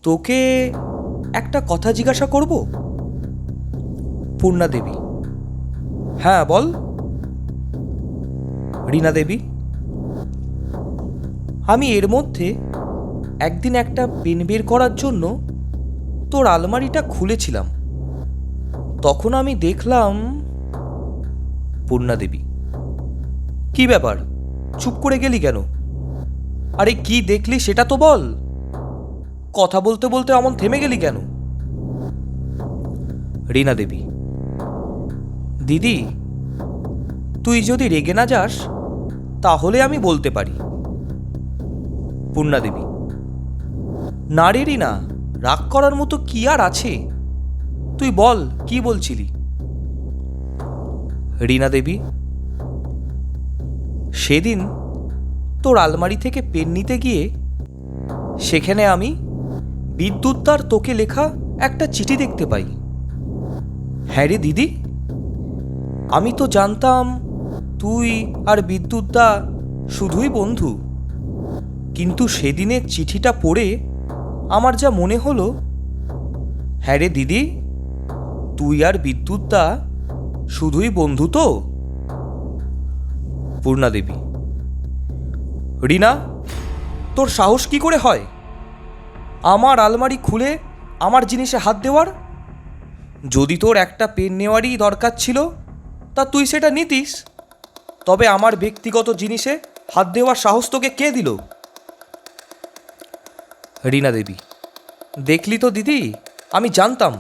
তোকে একটা কথা জিজ্ঞাসা করব। পূর্ণাদেবী, হ্যাঁ বল। রীনাদেবী, আমি এর মধ্যে একদিন একটা পেন বের করার জন্য তোর আলমারিটা খুলেছিলাম, তখন আমি দেখলাম। পূর্ণাদেবী, কি ব্যাপার, চুপ করে গেলি কেন? আরে কি দেখলি সেটা তো বল, কথা বলতে বলতে অমন থেমে গেলি কেন? রীনাদেবী, দিদি তুই যদি রেগে না যাস তাহলে আমি বলতে পারি। পূর্ণাদেবী, না রে রীনা, রাগ করার মতো কি আর আছে, তুই বল কি বলছিলি। রীনাদেবী, সেদিন তোর আলমারি থেকে পেন নিতে গিয়ে সেখানে আমি বিদ্যুৎদার তোকে লেখা একটা চিঠি দেখতে পাই। হ্যাঁ রে দিদি, আমি তো জানতাম তুই আর বিদ্যুৎদা শুধুই বন্ধু, কিন্তু সেদিনের চিঠিটা পড়ে আমার যা মনে হলো, হ্যাঁ রে দিদি, তুই আর বিদ্যুৎদা শুধুই বন্ধু তো। পূর্ণাদেবী, রীনা, তোর সাহস কি করে হয় আমার আলমারি খুলে আমার জিনিসে হাত দেওয়ার? যদি তোর একটা পেন নেওয়ারই দরকার ছিল তা তুই সেটা নিতিস, তবে আমার ব্যক্তিগত জিনিসে হাত দেওয়ার সাহস তোকে কে দিল? রীনাদেবী, দেখলি তো দিদি, আমি জানতাম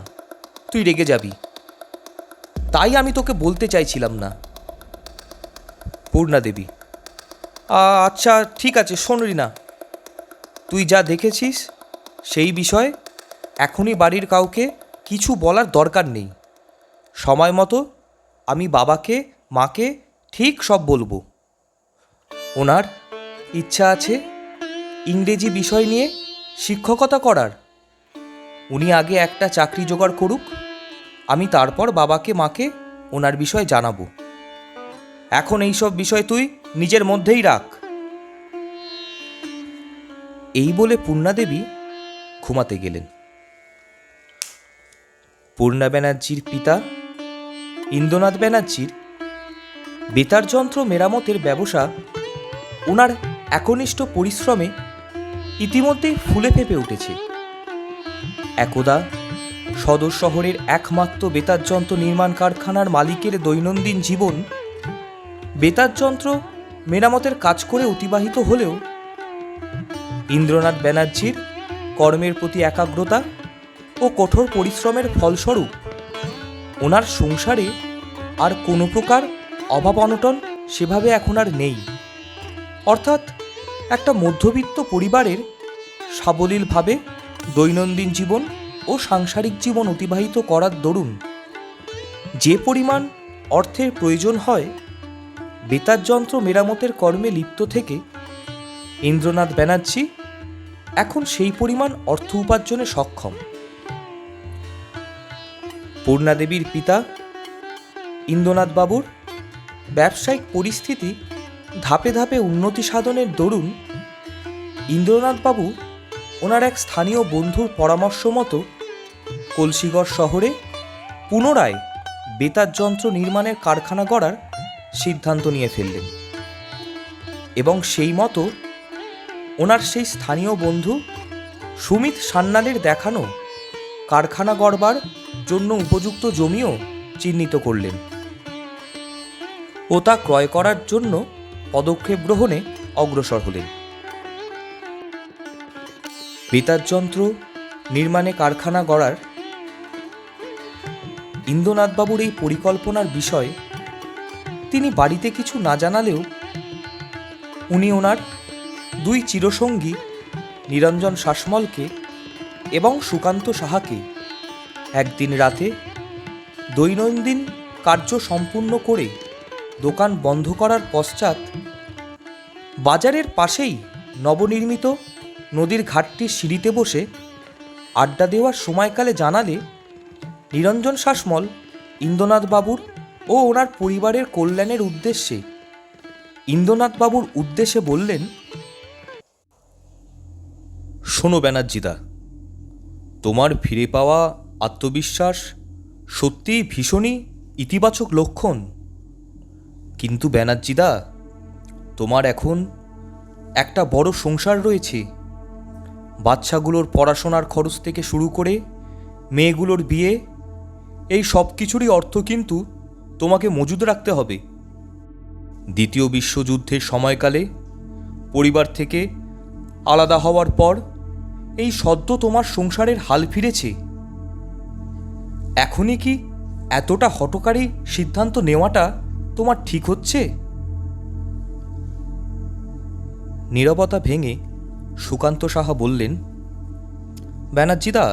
তুই রেগে যাবি, তাই আমি তোকে বলতে চাইছিলাম না। পূর্ণাদেবী, আচ্ছা ঠিক আছে, শোন রীনা, তুই যা দেখেছিস সেই বিষয়ে এখনই বাড়ির কাউকে কিছু বলার দরকার নেই। সময় মতো আমি বাবাকে মাকে ঠিক সব বলবো। ওনার ইচ্ছা আছে ইংরেজি বিষয় নিয়ে শিক্ষকতা করার। উনি আগে একটা চাকরি জোগাড় করুক, আমি তারপর বাবাকে মাকে ওনার বিষয়ে জানাবো। এখন এইসব বিষয় তুই নিজের মধ্যেই রাখ। এই বলে পূর্ণাদেবী ঘুমাতে গেলেন। পূর্ণা ব্যানার্জির পিতা ইন্দ্রনাথ ব্যানার্জির বেতার যন্ত্র মেরামতের ব্যবসা ওনার একনিষ্ঠ পরিশ্রমে ইতিমধ্যেই ফুলে ফেঁপে উঠেছে। একদা সদর শহরের একমাত্র বেতার যন্ত্র নির্মাণ কারখানার মালিকের দৈনন্দিন জীবন বেতার যন্ত্র মেরামতের কাজ করে অতিবাহিত হলেও ইন্দ্রনাথ ব্যানার্জির কর্মের প্রতি একাগ্রতা ও কঠোর পরিশ্রমের ফলস্বরূপ ওনার সংসারে আর কোনো প্রকার অভাব অনটন সেভাবে এখন আর নেই। অর্থাৎ একটা মধ্যবিত্ত পরিবারের সাবলীলভাবে দৈনন্দিন জীবন ও সাংসারিক জীবন অতিবাহিত করার দরুন যে পরিমাণ অর্থের প্রয়োজন হয় বেতার যন্ত্র মেরামতের কর্মে লিপ্ত থেকে ইন্দ্রনাথ ব্যানার্জি এখন সেই পরিমাণ অর্থ উপার্জনে সক্ষম। পূর্ণাদেবীর পিতা ইন্দ্রনাথ বাবুর ব্যবসায়িক পরিস্থিতি ধাপে ধাপে উন্নতি সাধনের দরুন ইন্দ্রনাথবাবু ওনার এক স্থানীয় বন্ধুর পরামর্শ মতো কলসিগড় শহরে পুনরায় বেতার যন্ত্র নির্মাণের কারখানা গড়ার সিদ্ধান্ত নিয়ে ফেললেন এবং সেই মতো ওনার সেই স্থানীয় বন্ধু সুমিত সান্যালের দেখানো কারখানা গড়বার জন্য উপযুক্ত জমিও চিহ্নিত করলেন ও তা ক্রয় করার জন্য পদক্ষেপ গ্রহণে অগ্রসর হলেন। বেতার যন্ত্র নির্মাণে কারখানা গড়ার ইন্দ্রনাথবাবুর এই পরিকল্পনার বিষয়ে তিনি বাড়িতে কিছু না জানালেও উনি ওনার দুই চিরসঙ্গী নিরঞ্জন শাসমলকে এবং সুকান্ত সাহাকে একদিন রাতে দৈনন্দিন কার্য সম্পূর্ণ করে দোকান বন্ধ করার পশ্চাৎ বাজারের পাশেই নবনির্মিত নদীর ঘাটটির সিঁড়িতে বসে আড্ডা দেওয়ার সময়কালে জানালে নিরঞ্জন শাসমল ইন্দ্রনাথবাবুর ও ওনার পরিবারের কল্যাণের উদ্দেশ্যে ইন্দ্রনাথবাবুর উদ্দেশ্যে বললেন, শোনো ব্যানার্জিদা, তোমার ফিরে পাওয়া আত্মবিশ্বাস সত্যিই ভীষণই ইতিবাচক লক্ষণ, কিন্তু ব্যানার্জিদা, তোমার এখন একটা বড় সংসার রয়েছে। বাচ্চাগুলোর পড়াশোনার খরচ থেকে শুরু করে মেয়েগুলোর বিয়ে, এই সব কিছুরই অর্থ কিন্তু তোমাকে মজুদ রাখতে হবে। দ্বিতীয় বিশ্বযুদ্ধের সময়কালে পরিবার থেকে আলাদা হওয়ার পর এই সদ্য তোমার সংসারের হাল ফিরেছে। এখনই কি এতটা হঠকারী সিদ্ধান্ত নেওয়াটা তোমার ঠিক হচ্ছে? নীরবতা ভেঙে সুকান্ত সাহা বললেন, ব্যানার্জিদা,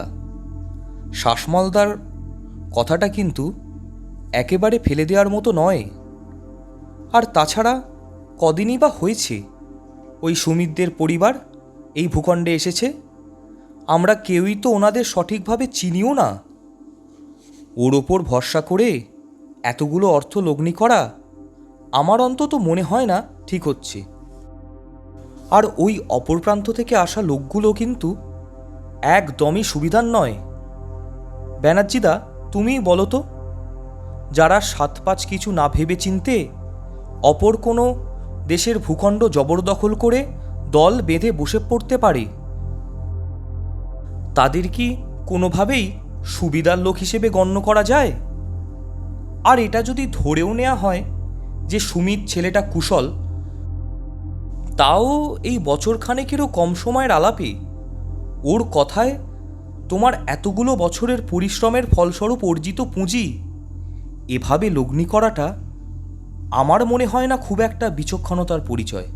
শাসমলদার কথাটা কিন্তু একেবারে ফেলে দেওয়ার মতো নয়। আর তাছাড়া কদিনই বা হয়েছে ওই সুমিতদের পরিবার এই ভূখণ্ডে এসেছে, আমরা কেউই তো ওনাদের সঠিকভাবে চিনিও না। ওর ওপর ভরসা করে এতগুলো অর্থ লগ্নি করা আমার অন্তত মনে হয় না ঠিক হচ্ছে। আর ওই অপর প্রান্ত থেকে আসা লোকগুলো কিন্তু একদমই সুবিধার নয়। ব্যানার্জিদা, তুমিই বলো তো, যারা 7-5 কিছু না ভেবে চিনতে অপর কোনো দেশের ভূখণ্ড জবরদখল করে দল বেঁধে বসে পড়তে পারে, তাদের কি কোনোভাবেই সুবিধার লোক হিসেবে গণ্য করা যায়? আর এটা যদি ধরেও নেওয়া হয় যে সুমিত ছেলেটা কুশল, তাও এই বছরখানেকেরও কম সময়ের আলাপে ওর কথায় তোমার এতগুলো বছরের পরিশ্রমের ফলস্বরূপ অর্জিত পুঁজি এভাবে লগ্নি করাটা আমার মনে হয় না খুব একটা বিচক্ষণতার পরিচয়।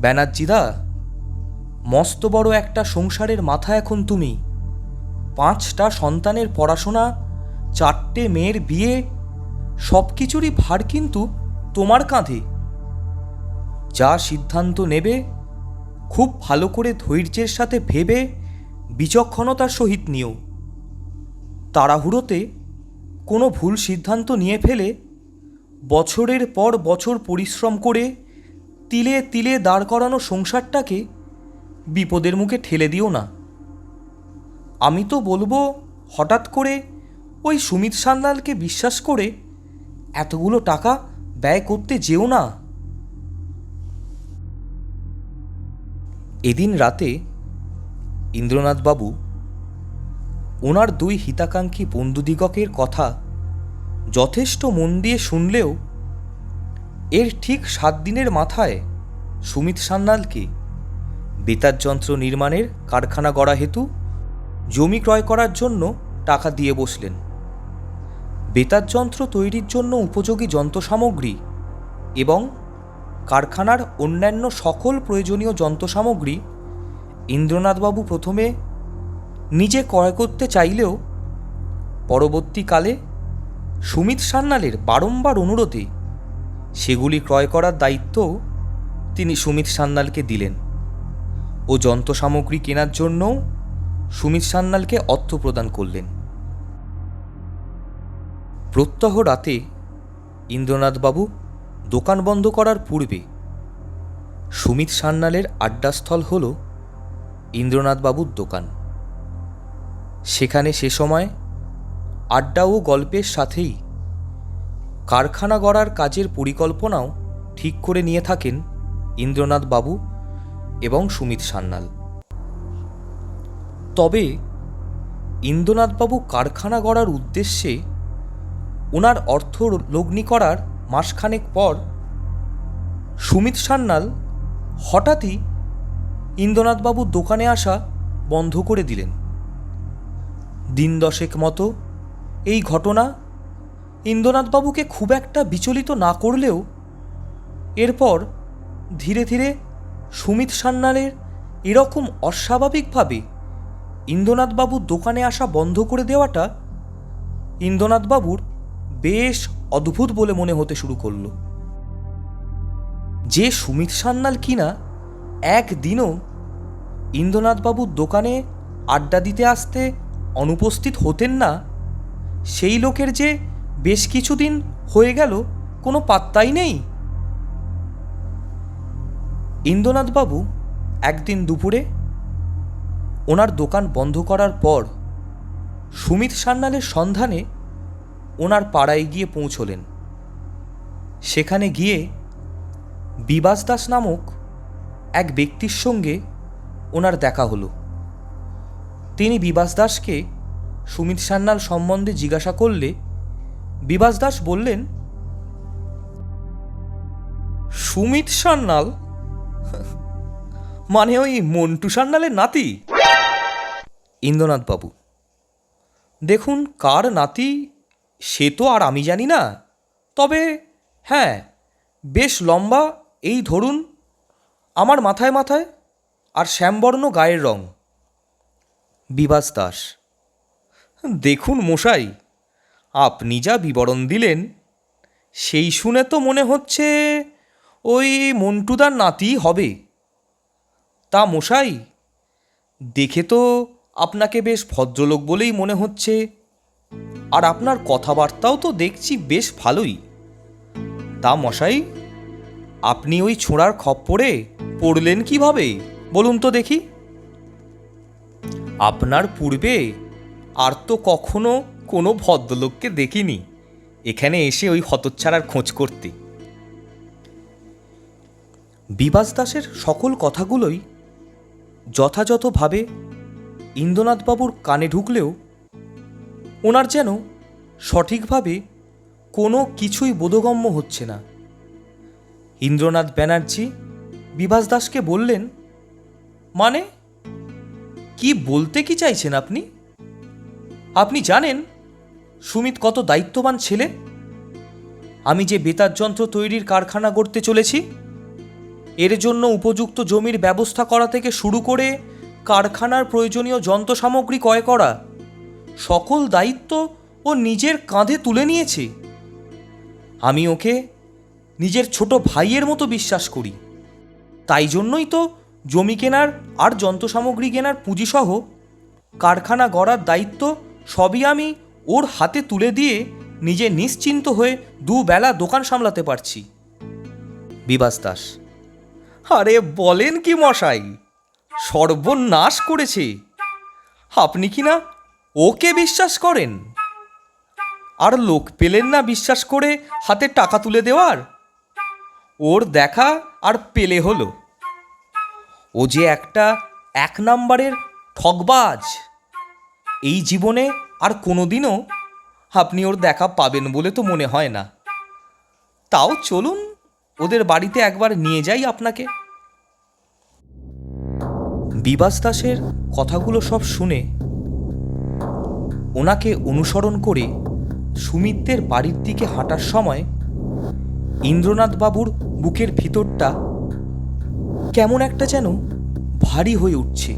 ব্যানার্জিদা, মস্ত বড় একটা সংসারের মাথা এখন তুমি। 5টা সন্তানের পড়াশোনা, 4টে মেয়ের বিয়ে, সব কিছুরই ভার কিন্তু তোমার কাঁধে। যা সিদ্ধান্ত নেবে খুব ভালো করে ধৈর্যের সাথে ভেবে বিচক্ষণতার সহিত নিও। তাড়াহুড়োতে কোনো ভুল সিদ্ধান্ত নিয়ে ফেলে বছরের পর বছর পরিশ্রম করে তিলে তিলে দাঁড় করানো সংসারটাকে বিপদের মুখে ঠেলে দিও না। আমি তো বলবো, হঠাৎ করে ওই সুমিত সান্যালকে বিশ্বাস করে এতগুলো টাকা ব্যয় করতে যেও না। এদিন রাতে ইন্দ্রনাথবাবু ওনার দুই হিতাকাঙ্ক্ষী বন্ধুদিগকের কথা যথেষ্ট মন দিয়ে শুনলেও এর ঠিক 7 দিনের মাথায় সুমিত সান্যালকে বেতার যন্ত্র নির্মাণের কারখানা গড়া হেতু জমি ক্রয় করার জন্য টাকা দিয়ে বসলেন। বেতার যন্ত্র তৈরির জন্য উপযোগী যন্ত্রসামগ্রী এবং কারখানার অন্যান্য সকল প্রয়োজনীয় যন্ত্রসামগ্রী ইন্দ্রনাথবাবু প্রথমে নিজে ক্রয় করতে চাইলেও পরবর্তীকালে সুমিত সান্যালের বারংবার অনুরোধে সেগুলি ক্রয় করার দায়িত্বও তিনি সুমিত সান্যালকে দিলেন ও যন্ত্রসামগ্রী কেনার জন্যও সুমিত সান্যালকে অর্থ প্রদান করলেন। প্রত্যহ রাতে ইন্দ্রনাথবাবু দোকান বন্ধ করার পূর্বে সুমিত সান্যালের আড্ডাস্থল হল ইন্দ্রনাথবাবুর দোকান। সেখানে সে সময় আড্ডা ও গল্পের সাথেই কারখানা গড়ার কাজের পরিকল্পনাও ঠিক করে নিয়ে থাকেন ইন্দ্রনাথবাবু এবং সুমিত সান্যাল। তবে ইন্দ্রনাথবাবু কারখানা গড়ার উদ্দেশ্যে ওনার অর্থ লগ্নি করার মাসখানেক পর সুমিত সান্যাল হঠাৎই ইন্দ্রনাথবাবুর দোকানে আসা বন্ধ করে দিলেন। দিন দশেক মতো এই ঘটনা ইন্দ্রনাথবাবুকে খুব একটা বিচলিত না করলেও এরপর ধীরে ধীরে সুমিত সান্যালের এরকম অস্বাভাবিকভাবে ইন্দ্রনাথবাবুর দোকানে আসা বন্ধ করে দেওয়াটা ইন্দ্রনাথবাবুর বেশ অদ্ভুত বলে মনে হতে শুরু করল। যে সুমিত সান্যাল কিনা একদিনও ইন্দ্রনাথবাবুর দোকানে আড্ডা দিতে আসতে অনুপস্থিত হতেন না, সেই লোকের যে বেশ কিছুদিন হয়ে গেল কোনো পাত্তাই নেই। ইন্দ্রনাথবাবু একদিন দুপুরে ওনার দোকান বন্ধ করার পর সুমিত সান্যালের সন্ধানে ওনার পাড়ায় গিয়ে পৌঁছলেন। সেখানে গিয়ে বিবাস দাস নামক এক ব্যক্তির সঙ্গে ওনার দেখা হলো। তিনি বিবাস দাসকে সুমিত সান্যাল সম্বন্ধে জিজ্ঞাসা করলে বিবাস দাস বললেন, সুমিত সান্যাল মানে ওই মন্টু সান্যালের নাতি? ইন্দ্রনাথবাবু, দেখুন কার নাতি সে তো আর আমি জানি না, তবে হ্যাঁ বেশ লম্বা, এই ধরুন আমার মাথায় মাথায়, আর শ্যামবর্ণ গায়ের রং। বিবাস দাস, দেখুন মশাই, আপনি যা বিবরণ দিলেন সেই শুনে তো মনে হচ্ছে ওই মন্টুদার নাতি হবে। তা মশাই, দেখে তো আপনাকে বেশ ভদ্রলোক বলেই মনে হচ্ছে, আর আপনার কথাবার্তাও তো দেখছি বেশ ভালোই। তা মশাই, আপনি ওই ছোঁড়ার খপ্পরে পড়লেন কিভাবে বলুন তো দেখি? আপনার পূর্বে আর তো কখনো কোনো ভদ্রলোককে দেখিনি এখানে এসে ওই হতচ্ছাড়ার খোঁজ করতে। বিবাস দাসের সকল কথাগুলোই যথাযথভাবে ইন্দ্রনাথবাবুর কানে ঢুকলেও ওনার যেন সঠিকভাবে কোনো কিছুই বোধগম্য হচ্ছে না। ইন্দ্রনাথ ব্যানার্জি বিবাস দাসকে বললেন, মানে কি বলতে কি চাইছেন আপনি? আপনি জানেন সুমিত কত দায়িত্ববান ছেলে? আমি যে বেতার যন্ত্র তৈরির কারখানা গড়তে চলেছি, এর জন্য উপযুক্ত জমির ব্যবস্থা করা থেকে শুরু করে কারখানার প্রয়োজনীয় যন্ত্র সামগ্রী ক্রয় করা, সকল দায়িত্ব ও নিজের কাঁধে তুলে নিয়েছে। আমি ওকে নিজের ছোট ভাইয়ের মতো বিশ্বাস করি। তাই জন্যই তো জমি কেনার আর যন্ত্র সামগ্রী কেনার পুঁজিসহ কারখানা গড়ার দায়িত্ব সবই আমি ওর হাতে তুলে দিয়ে নিজে নিশ্চিন্ত হয়ে দুবেলা দোকান সামলাতে পারছি। বিবাস দাস, আরে বলেন কি মশাই, সর্বনাশ করেছে। আপনি কি না ওকে বিশ্বাস করেন? আর লোক পেলেন না বিশ্বাস করে হাতে টাকা তুলে দেওয়ার? ওর দেখা আর পেলে হলো। ও যে একটা এক নাম্বারের ঠকবাজ। এই জীবনে আর কোনোদিনও আপনি ওর দেখা পাবেন বলে তো মনে হয় না। তাও চলুন ওদের বাড়িতে একবার নিয়ে যাই আপনাকে। বিবাস দাসের কথাগুলো সব শুনে ওনাকে অনুসরণ করে সুমিতদের বাড়ির দিকে হাঁটার সময় ইন্দ্রনাথবাবুর বুকের ভিতরটা কেমন একটা যেন ভারী হয়ে উঠছে।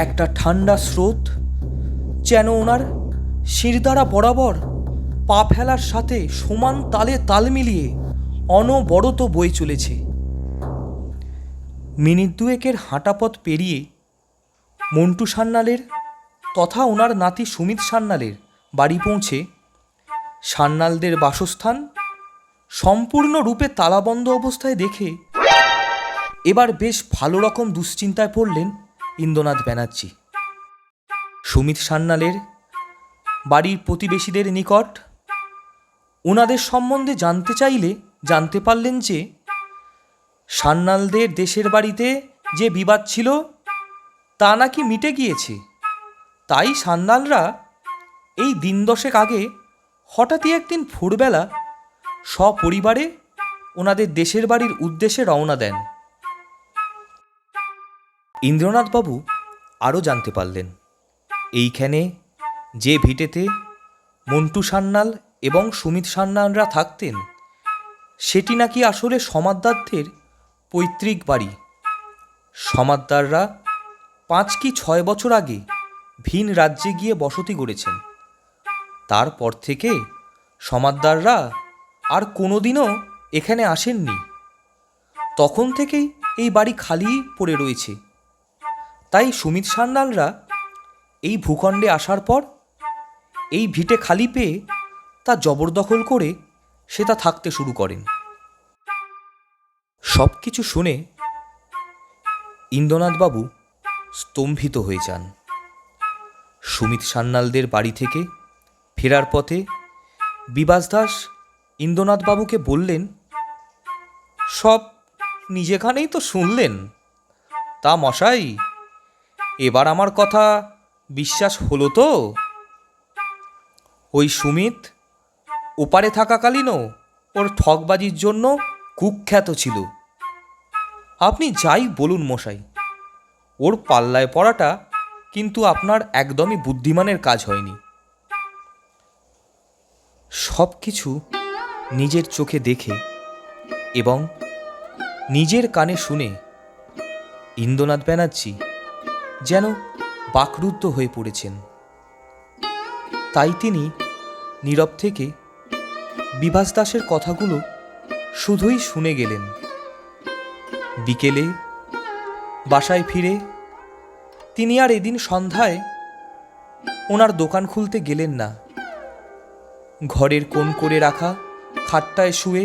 একটা ঠান্ডা স্রোত যেন ওনার শিরদাঁড়া বরাবর পা ফেলার সাথে সমান তালে তাল মিলিয়ে অনবরত বয়ে চলেছে। মিনিট দুয়েকের হাঁটাপথ পেরিয়ে মন্টু সান্যালের তথা ওনার নাতি সুমিত সান্যালের বাড়ি পৌঁছে সান্যালদের বাসস্থান সম্পূর্ণরূপে তালাবন্ধ অবস্থায় দেখে এবার বেশ ভালো রকম দুশ্চিন্তায় পড়লেন ইন্দ্রনাথ ব্যানার্জি। সুমিত সান্যালের বাড়ির প্রতিবেশীদের নিকট ওনাদের সম্বন্ধে জানতে চাইলে জানতে পারলেন যে সান্যালদের দেশের বাড়িতে যে বিবাদ ছিল তা নাকি মিটে গিয়েছে। তাই সান্যালরা এই দিন দশেক আগে হঠাৎই একদিন ভোরবেলা সপরিবারে ওনাদের দেশের বাড়ির উদ্দেশ্যে রওনা দেন। ইন্দ্রনাথবাবু আরও জানতে পারলেন এইখানে যে ভিটেতে মন্টু সান্যাল এবং সুমিত সান্যালরা থাকতেন সেটি নাকি আসলে সমাদ্দারদের পৈতৃক বাড়ি। সমাদ্দাররা 5 কি 6 বছর আগে ভিন রাজ্যে গিয়ে বসতি গড়েছেন। তারপর থেকে সমাদ্দাররা আর কোনোদিনও এখানে আসেননি। তখন থেকেই এই বাড়ি খালিই পড়ে রয়েছে। তাই সুমিত সান্যালরা এই ভূখণ্ডে আসার পর এই ভিটে খালি পেয়ে তা জবরদখল করে সেটা থাকতে শুরু করেন। সব কিছু শুনে ইন্দ্রনাথবাবু স্তম্ভিত হয়ে যান। সুমিত সান্যালদের বাড়ি থেকে ফেরার পথে বিবাস দাস ইন্দ্রনাথবাবুকে বললেন, সব নিজেখানেই তো শুনলেন, তা মশাই এবার আমার কথা বিশ্বাস হলো তো? ওই সুমিত ওপারে থাকাকালীনও ওর ঠকবাজির জন্য কুখ্যাত ছিল। আপনি যাই বলুন মশাই, ওর পাল্লায় পড়াটা কিন্তু আপনার একদমই বুদ্ধিমানের কাজ হয়নি। সব কিছু নিজের চোখে দেখে এবং নিজের কানে শুনে ইন্দ্রনাথ ব্যানার্জি যেন বাকরুদ্ধ হয়ে পড়েছেন। তাই তিনি নীরব থেকে বিভাস দাসের কথাগুলো শুধুই শুনে গেলেন। বিকেলে বাসায় ফিরে তিনি আর এদিন সন্ধ্যায় ওনার দোকান খুলতে গেলেন না। ঘরের কোণ করে রাখা খাটটায় শুয়ে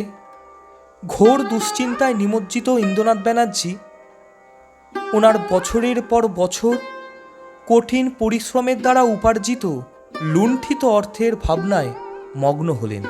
ঘোর দুশ্চিন্তায় নিমজ্জিত ইন্দ্রনাথ ব্যানার্জি ওনার বছরের পর বছর কঠিন পরিশ্রমের দ্বারা উপার্জিত লুণ্ঠিত অর্থের ভাবনায় মগ্ন হলেন।